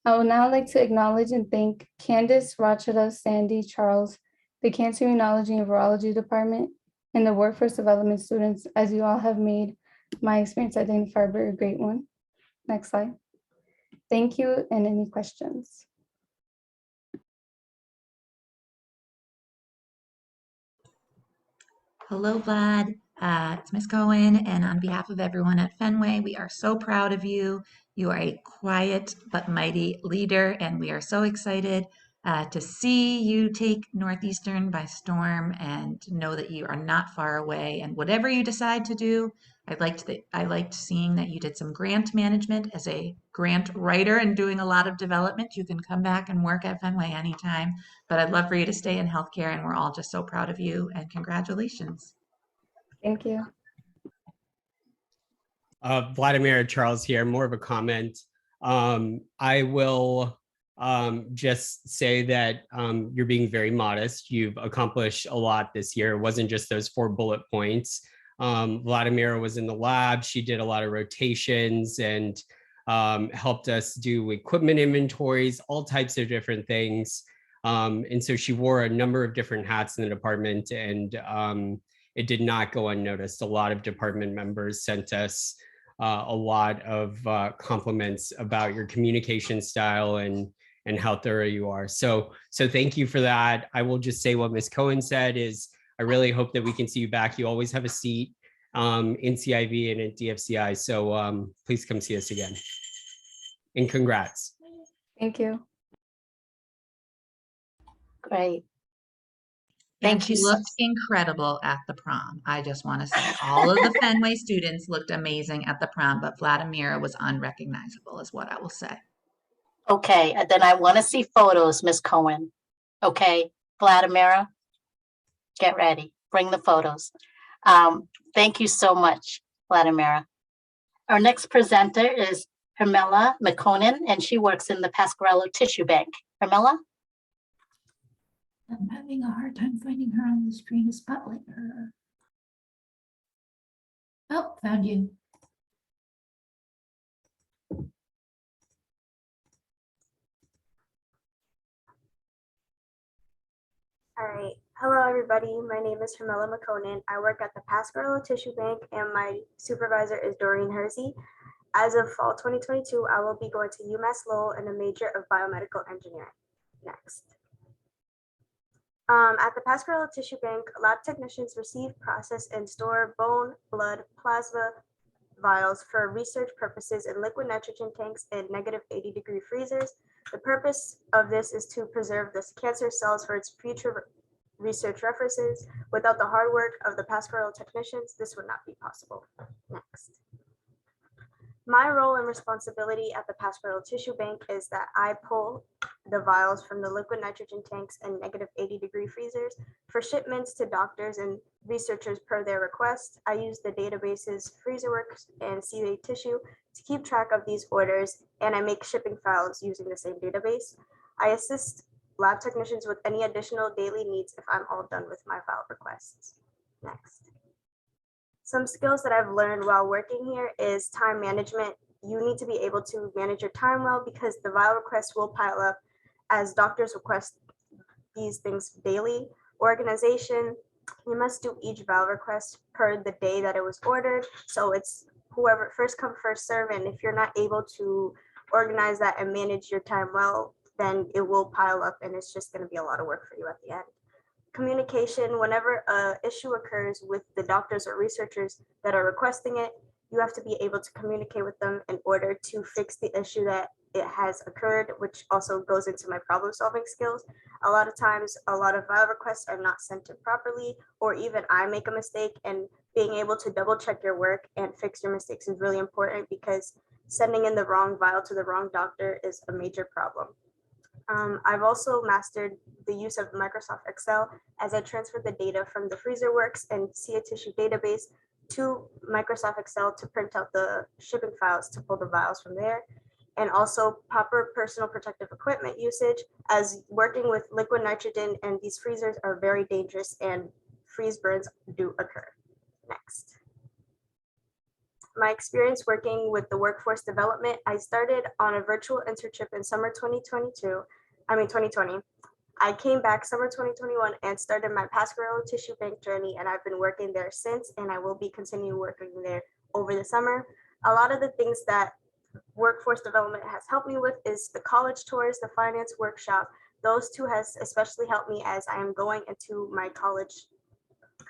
[SPEAKER 23] I would now like to acknowledge and thank Candace, Rachida, Sandy, Charles, the Cancer Immunology and Virology Department, and the Workforce Development students, as you all have made my experience at Dana-Farber a great one. Next slide. Thank you, and any questions?
[SPEAKER 12] Hello, Vlad. It's Ms. Cohen, and on behalf of everyone at Fenway, we are so proud of you. You are a quiet but mighty leader, and we are so excited to see you take Northeastern by storm and know that you are not far away. And whatever you decide to do, I liked seeing that you did some grant management as a grant writer and doing a lot of development. You can come back and work at Fenway anytime, but I'd love for you to stay in healthcare, and we're all just so proud of you, and congratulations.
[SPEAKER 23] Thank you.
[SPEAKER 7] Vladimir, Charles here, more of a comment. I will just say that you're being very modest. You've accomplished a lot this year. It wasn't just those 4 bullet points. Vladimira was in the lab. She did a lot of rotations and helped us do equipment inventories, all types of different things. And so she wore a number of different hats in the department, and it did not go unnoticed. A lot of department members sent us a lot of compliments about your communication style and how thorough you are. So thank you for that. I will just say what Ms. Cohen said is, I really hope that we can see you back. You always have a seat in CIV and at DFCI. So please come see us again. And congrats.
[SPEAKER 23] Thank you.
[SPEAKER 3] Great.
[SPEAKER 12] And she looked incredible at the prom. I just want to say all of the Fenway students looked amazing at the prom, but Vladimira was unrecognizable is what I will say.
[SPEAKER 3] Okay, and then I want to see photos, Ms. Cohen. Okay, Vladimira, get ready. Bring the photos. Thank you so much. Vladimira. Our next presenter is Hermela McConan, and she works in the Pasquarello Tissue Bank. Hermela?
[SPEAKER 10] I'm having a hard time finding her on the screen to spotlight her. Oh, found you.
[SPEAKER 14] All right. Hello, everybody. My name is Hermela McConan. I work at the Pasquarello Tissue Bank, and my supervisor is Doreen Hersey. As of fall 2022, I will be going to UMass Lowell in a major of biomedical engineering. Next. At the Pasquarello Tissue Bank, lab technicians receive, process, and store bone, blood, plasma vials for research purposes in liquid nitrogen tanks and -80-degree freezers. The purpose of this is to preserve the cancer cells for its future research references. Without the hard work of the Pasquarello technicians, this would not be possible. Next. My role and responsibility at the Pasquarello Tissue Bank is that I pull the vials from the liquid nitrogen tanks and -80-degree freezers for shipments to doctors and researchers per their request. I use the databases FreezerWorks and CA Tissue to keep track of these orders, and I make shipping files using the same database. I assist lab technicians with any additional daily needs if I'm all done with my file requests. Next. Some skills that I've learned while working here is time management. You need to be able to manage your time well because the vial requests will pile up as doctors request these things daily. Organization, you must do each vial request per the day that it was ordered. So it's whoever first come, first serve. And if you're not able to organize that and manage your time well, then it will pile up and it's just going to be a lot of work for you at the end. Communication, whenever an issue occurs with the doctors or researchers that are requesting it, you have to be able to communicate with them in order to fix the issue that it has occurred, which also goes into my problem solving skills. A lot of times, a lot of vial requests are not sent in properly, or even I make a mistake, and being able to double check your work and fix your mistakes is really important because sending in the wrong vial to the wrong doctor is a major problem. I've also mastered the use of Microsoft Excel as I transferred the data from the FreezerWorks and CA Tissue database to Microsoft Excel to print out the shipping files to pull the vials from there. And also proper personal protective equipment usage, as working with liquid nitrogen and these freezers are very dangerous and freeze burns do occur. Next. My experience working with the workforce development, I started on a virtual internship in summer 2020. I came back summer 2021 and started my Pasquarello Tissue Bank journey, and I've been working there since, and I will be continuing working there over the summer. A lot of the things that workforce development has helped me with is the college tours, the finance workshop. Those two has especially helped me as I am going into my college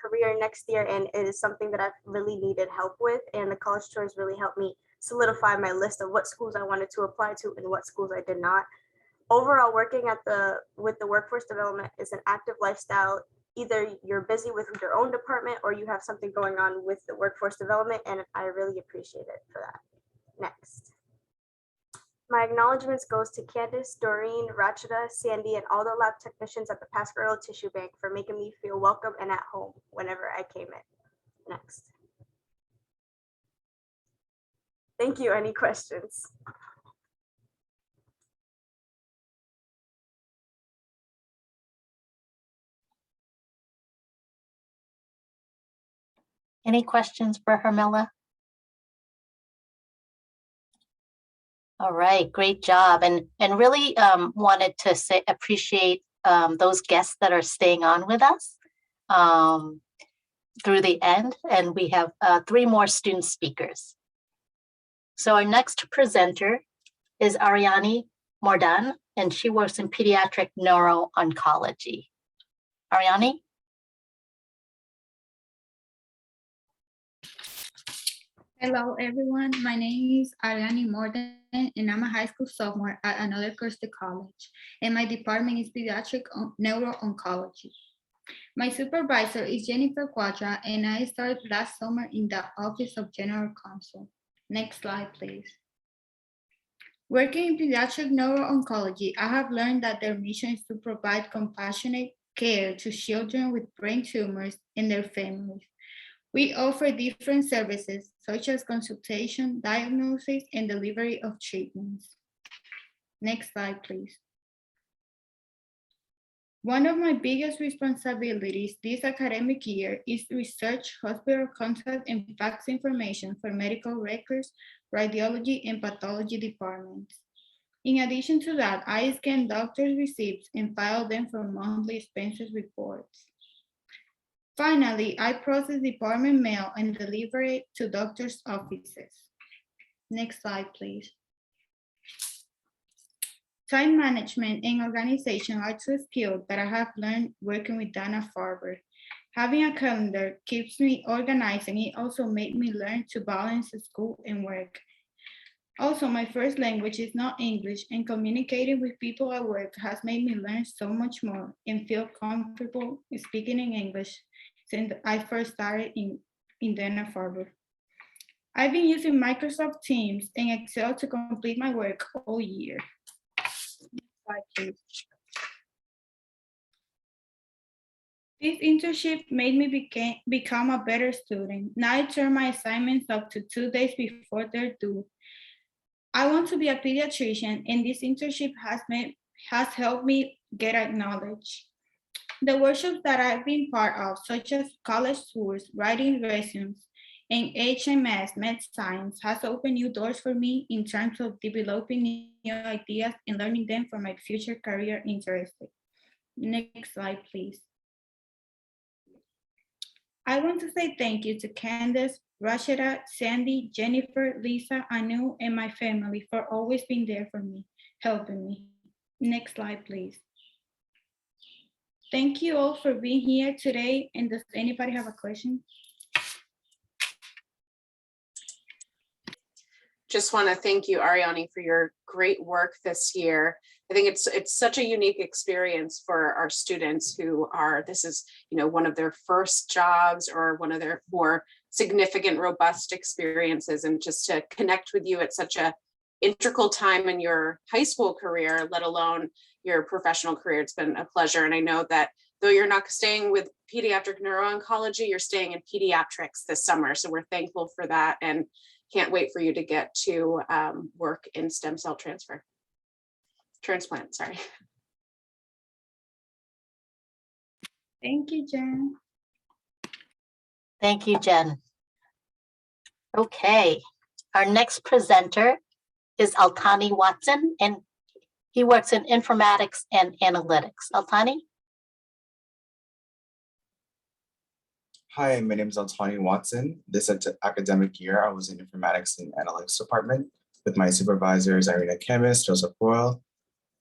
[SPEAKER 14] career next year, and it is something that I've really needed help with, and the college tours really helped me solidify my list of what schools I wanted to apply to and what schools I did not. Overall, working with the workforce development is an active lifestyle. Either you're busy with your own department or you have something going on with the workforce development, and I really appreciate it for that. Next. My acknowledgements goes to Candace, Doreen, Rachida, Sandy, and all the lab technicians at the Pasquarello Tissue Bank for making me feel welcome and at home whenever I came in. Next. Thank you. Any questions?
[SPEAKER 3] Any questions for Hermela? All right, great job. And really wanted to say appreciate those guests that are staying on with us through the end. And we have 3 more student speakers. So our next presenter is Ariani Mordan, and she works in pediatric neuro-oncology. Ariani?
[SPEAKER 15] Hello, everyone. My name is Ariani Mordan, and I'm a high school sophomore at Another Christian College, and my department is pediatric neuro-oncology. My supervisor is Jennifer Quadra, and I started last summer in the Office of General Counsel. Next slide, please. Working in pediatric neuro-oncology, I have learned that their mission is to provide compassionate care to children with brain tumors and their families. We offer different services such as consultation, diagnosis, and delivery of treatments. Next slide, please. One of my biggest responsibilities this academic year is to research hospital contact and fax information for medical records, radiology, and pathology departments. In addition to that, I scan doctors' receipts and file them for monthly expenses reports. Finally, I process department mail and deliver it to doctors' offices. Next slide, please. Time management and organization are two skills that I have learned working with Dana-Farber. Having a calendar keeps me organized, and it also made me learn to balance school and work. Also, my first language is not English, and communicating with people at work has made me learn so much more and feel comfortable speaking in English since I first started in Dana-Farber. I've been using Microsoft Teams and Excel to complete my work all year. This internship made me become a better student. Now I turn my assignments up to 2 days before they're due. I want to be a pediatrician, and this internship has helped me get acknowledged. The workshops that I've been part of, such as college tours, writing resumes, and HMS Med Science, has opened new doors for me in terms of developing new ideas and learning them for my future career interests. Next slide, please. I want to say thank you to Candace, Rashida, Sandy, Jennifer, Lisa, Anu, and my family for always being there for me, helping me. Next slide, please. Thank you all for being here today. And does anybody have a question?
[SPEAKER 5] Just want to thank you, Ariani, for your great work this year. I think it's such a unique experience for our students who are, this is, one of their first jobs or one of their more significant, robust experiences. And just to connect with you at such a integral time in your high school career, let alone your professional career, it's been a pleasure. And I know that though you're not staying with pediatric neuro-oncology, you're staying in pediatrics this summer. So we're thankful for that and can't wait for you to get to work in stem cell transplant, sorry.
[SPEAKER 15] Thank you, Jen.
[SPEAKER 3] Thank you, Jen. Okay, our next presenter is Altani Watson, and he works in informatics and analytics. Altani?
[SPEAKER 9] Hi, my name is Altani Watson. This academic year, I was in informatics and analytics department with my supervisors, Irina Chemist, Joseph Royal,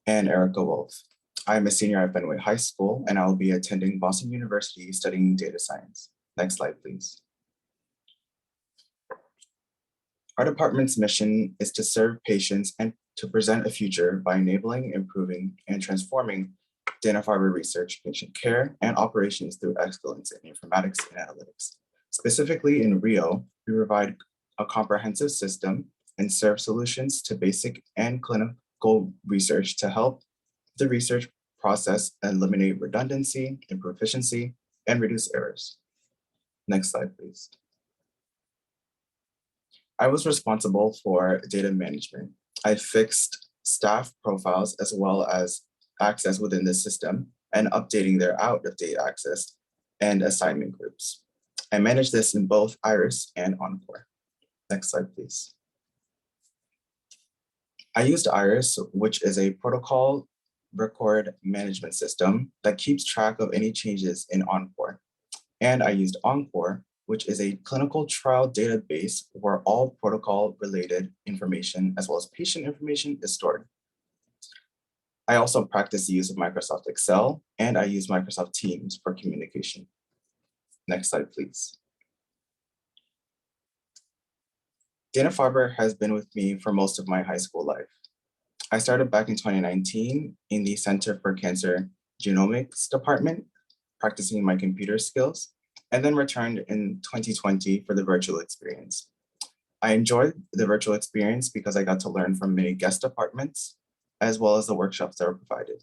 [SPEAKER 9] and Erica Wolf. I'm a senior at Fenway High School, and I will be attending Boston University studying data science. Next slide, please. Our department's mission is to serve patients and to present a future by enabling, improving, and transforming Dana-Farber research, patient care, and operations through excellence in informatics and analytics. Specifically in Rio, we provide a comprehensive system and serve solutions to basic and clinical research to help the research process eliminate redundancy, improve efficiency, and reduce errors. Next slide, please. I was responsible for data management. I fixed staff profiles as well as access within the system and updating their out-of-date access and assignment groups. I manage this in both Iris and Encore. Next slide, please. I used Iris, which is a protocol record management system that keeps track of any changes in Encore. And I used Encore, which is a clinical trial database where all protocol-related information as well as patient information is stored. I also practice the use of Microsoft Excel, and I use Microsoft Teams for communication. Next slide, please. Dana-Farber has been with me for most of my high school life. I started back in 2019 in the Center for Cancer Genomics department, practicing my computer skills, and then returned in 2020 for the virtual experience. I enjoyed the virtual experience because I got to learn from many guest departments, as well as the workshops that were provided.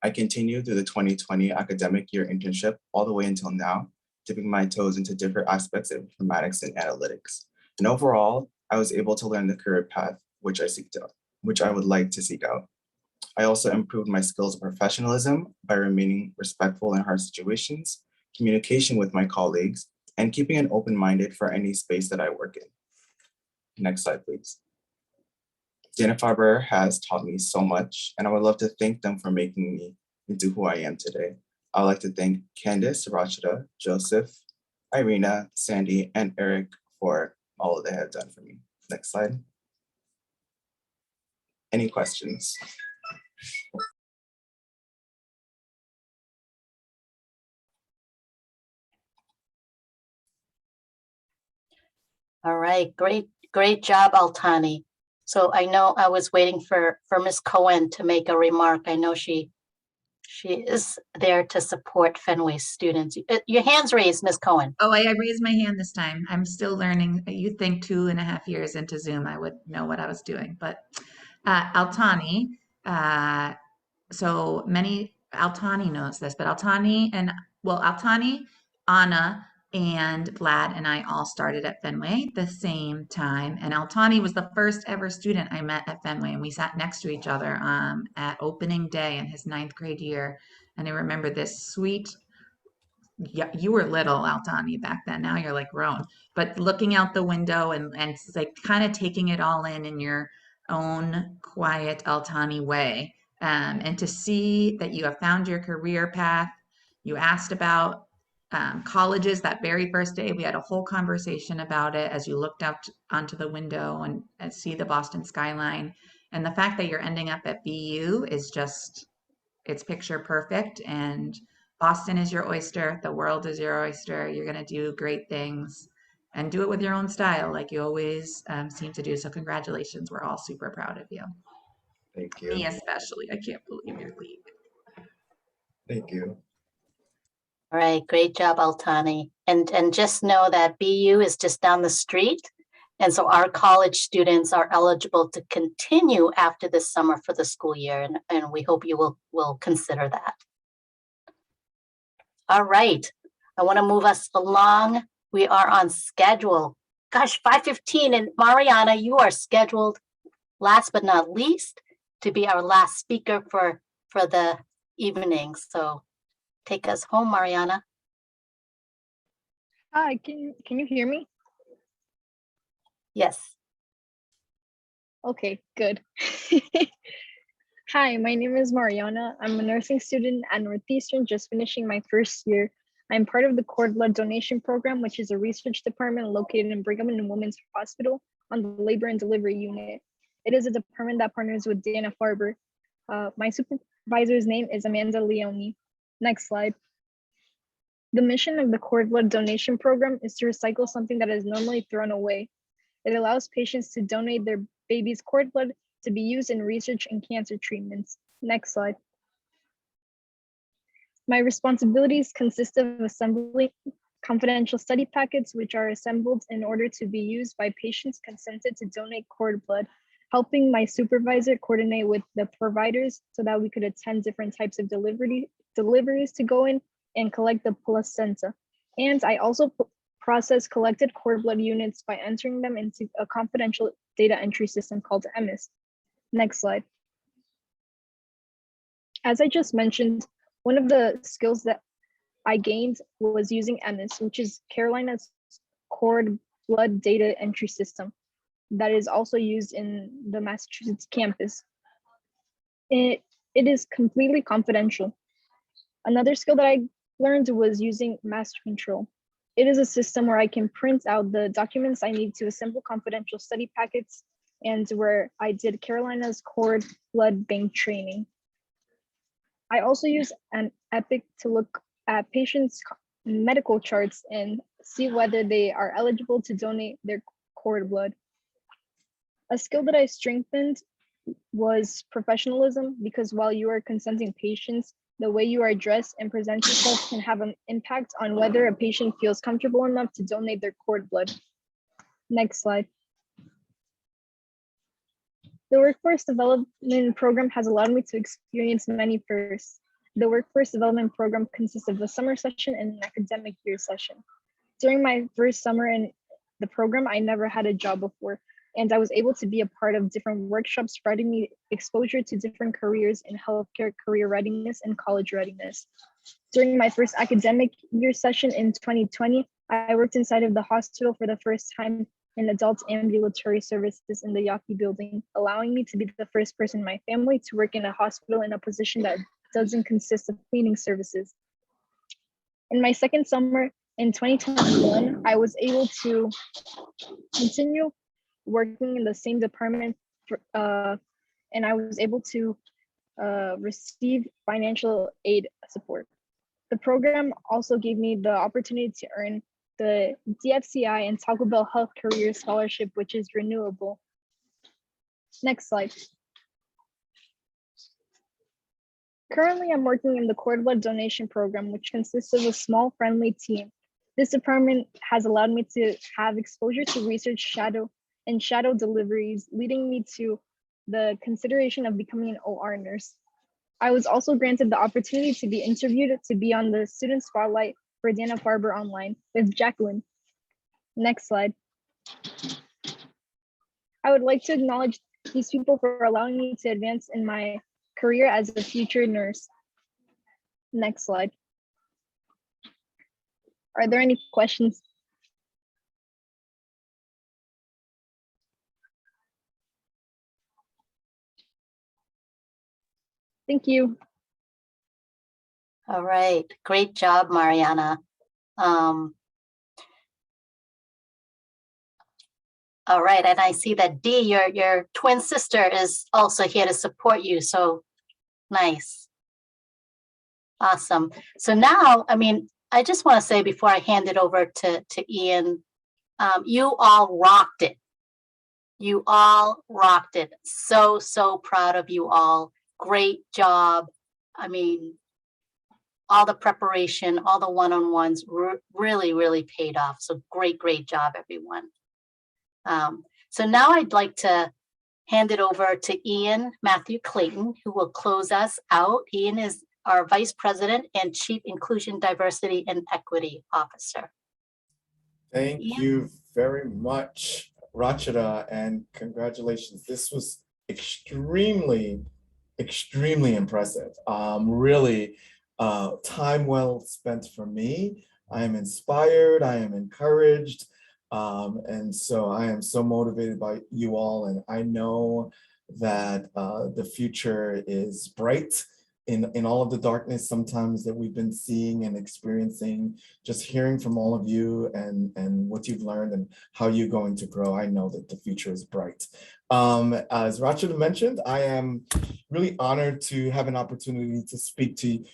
[SPEAKER 9] I continued through the 2020 academic year internship all the way until now, dipping my toes into different aspects of informatics and analytics. And overall, I was able to learn the career path which I would like to seek out. I also improved my skills of professionalism by remaining respectful in hard situations, communication with my colleagues, and keeping an open-minded for any space that I work in. Next slide, please. Dana-Farber has taught me so much, and I would love to thank them for making me into who I am today. I'd like to thank Candace, Rachida, Joseph, Irina, Sandy, and Eric for all that they have done for me. Next slide. Any questions?
[SPEAKER 3] All right, great job, Altani. So I know I was waiting for Ms. Cohen to make a remark. I know she is there to support Fenway students. Your hand's raised, Ms. Cohen.
[SPEAKER 12] Oh, I raised my hand this time. I'm still learning. You'd think 2.5 years into Zoom, I would know what I was doing. But Altani, so many, Altani knows this, but Altani, Anna, and Vlad and I all started at Fenway the same time. And Altani was the first ever student I met at Fenway, and we sat next to each other at opening day in his 9th grade year. And I remember this sweet, yeah, you were little, Altani, back then. Now you're like grown. But looking out the window and like kind of taking it all in your own quiet Altani way. And to see that you have found your career path. You asked about colleges that very first day. We had a whole conversation about it as you looked out onto the window and see the Boston skyline. And the fact that you're ending up at BU is just, it's picture perfect. And Boston is your oyster. The world is your oyster. You're going to do great things and do it with your own style, like you always seem to do. So congratulations. We're all super proud of you.
[SPEAKER 9] Thank you.
[SPEAKER 12] Me especially. I can't believe you're leaving.
[SPEAKER 9] Thank you.
[SPEAKER 3] All right, great job, Altani. And just know that BU is just down the street. And so our college students are eligible to continue after this summer for the school year. And we hope you will consider that. All right, I want to move us along. We are on schedule. Gosh, 5:15, and Mariana, you are scheduled last but not least to be our last speaker for the evening. So take us home, Mariana.
[SPEAKER 16] Hi, can you hear me?
[SPEAKER 3] Yes.
[SPEAKER 16] Okay, good. Hi, my name is Mariana. I'm a nursing student at Northeastern, just finishing my first year. I'm part of the cord blood donation program, which is a research department located in Brigham and Women's Hospital on the labor and delivery unit. It is a department that partners with Dana-Farber. My supervisor's name is Amanda Leone. Next slide. The mission of the cord blood donation program is to recycle something that is normally thrown away. It allows patients to donate their baby's cord blood to be used in research and cancer treatments. Next slide. My responsibilities consist of assembling confidential study packets, which are assembled in order to be used by patients consented to donate cord blood, helping my supervisor coordinate with the providers so that we could attend different types of deliveries to go in and collect the placenta. And I also process collected cord blood units by entering them into a confidential data entry system called EMIS. Next slide. As I just mentioned, one of the skills that I gained was using EMIS, which is Carolina's cord blood data entry system that is also used in the Massachusetts campus. It is completely confidential. Another skill that I learned was using master control. It is a system where I can print out the documents I need to assemble confidential study packets, and where I did Carolina's cord blood bank training. I also use an Epic to look at patients' medical charts and see whether they are eligible to donate their cord blood. A skill that I strengthened was professionalism, because while you are consenting patients, the way you are dressed and present yourself can have an impact on whether a patient feels comfortable enough to donate their cord blood. Next slide. The workforce development program has allowed me to experience many firsts. The workforce development program consists of a summer session and an academic year session. During my first summer in the program, I never had a job before, and I was able to be a part of different workshops, providing me exposure to different careers in healthcare, career readiness, and college readiness. During my first academic year session in 2020, I worked inside of the hospital for the first time in adult ambulatory services in the Yaki building, allowing me to be the first person in my family to work in a hospital in a position that doesn't consist of cleaning services. In my second summer in 2021, I was able to continue working in the same department and I was able to receive financial aid support. The program also gave me the opportunity to earn the DFCI and Taco Bell Health Career Scholarship, which is renewable. Next slide. Currently, I'm working in the cord blood donation program, which consists of a small friendly team. This department has allowed me to have exposure to research shadow deliveries, leading me to the consideration of becoming an OR nurse. I was also granted the opportunity to be interviewed to be on the student spotlight for Dana-Farber Online with Jacqueline. Next slide. I would like to acknowledge these people for allowing me to advance in my career as a future nurse. Next slide. Are there any questions? Thank you.
[SPEAKER 3] All right, great job, Mariana. All right, and I see that Dee, your twin sister is also here to support you, so nice. Awesome. So now, I just want to say before I hand it over to Ian, you all rocked it. You all rocked it. So proud of you all. Great job. All the preparation, all the one-on-ones really paid off. So great job, everyone. So now I'd like to hand it over to Ian Matthew Clayton, who will close us out. Ian is our Vice President and Chief Inclusion, Diversity, and Equity Officer.
[SPEAKER 9] Thank you very much, Rachita, and congratulations. This was extremely impressive. Really, time well spent for me. I am inspired, I am encouraged, and so I am so motivated by you all, and I know that the future is bright in all of the darkness sometimes that we've been seeing and experiencing. Just hearing from all of you and what you've learned and how you're going to grow, I know that the future is bright. As Rachita mentioned, I am really honored to have an opportunity to speak to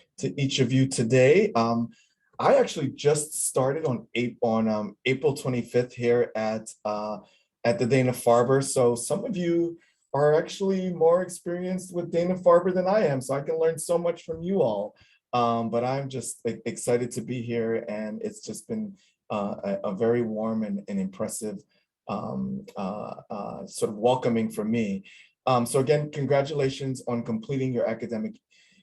[SPEAKER 9] each of you today. I actually just started on April 25th here at the Dana-Farber. So some of you are actually more experienced with Dana-Farber than I am, so I can learn so much from you all. But I'm just excited to be here, and it's just been a very warm and impressive sort of welcoming for me. So again, congratulations on completing your academic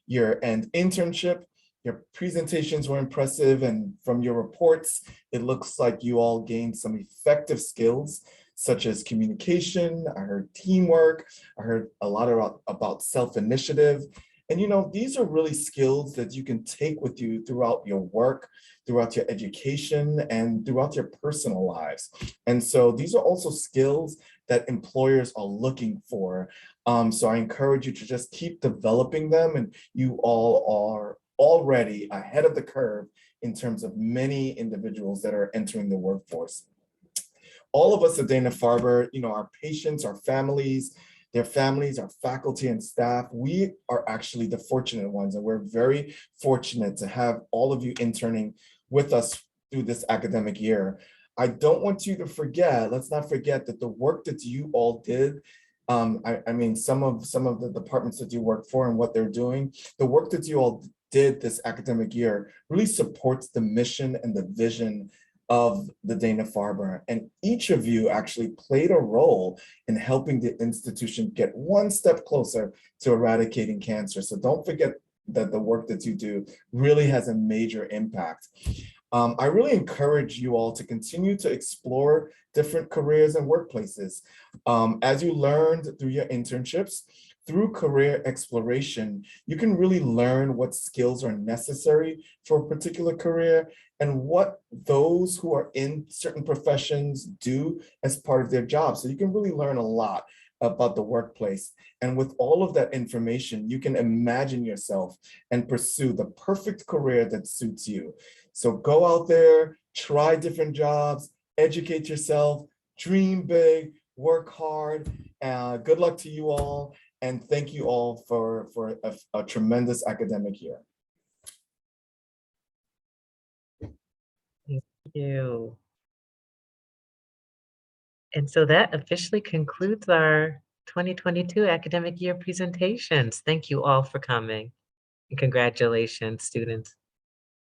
[SPEAKER 9] year and internship. Your presentations were impressive, and from your reports, it looks like you all gained some effective skills such as communication. I heard teamwork. I heard a lot about self-initiative. And these are really skills that you can take with you throughout your work, throughout your education, and throughout your personal lives. And so these are also skills that employers are looking for. So I encourage you to just keep developing them, and you all are already ahead of the curve in terms of many individuals that are entering the workforce. All of us at Dana-Farber, our patients, our families, their families, our faculty and staff, we are actually the fortunate ones, and we're very fortunate to have all of you interning with us through this academic year. I don't want you to forget, let's not forget that the work that you all did, some of the departments that you work for and what they're doing, the work that you all did this academic year really supports the mission and the vision of the Dana-Farber, and each of you actually played a role in helping the institution get one step closer to eradicating cancer. So don't forget that the work that you do really has a major impact. I really encourage you all to continue to explore different careers and workplaces. As you learned through your internships, through career exploration, you can really learn what skills are necessary for a particular career and what those who are in certain professions do as part of their job. So you can really learn a lot about the workplace. And with all of that information, you can imagine yourself and pursue the perfect career that suits you. So go out there, try different jobs, educate yourself, dream big, work hard. Good luck to you all. And thank you all for a tremendous academic year.
[SPEAKER 18] Thank you. And so that officially concludes our 2022 academic year presentations. Thank you all for coming, and congratulations, students.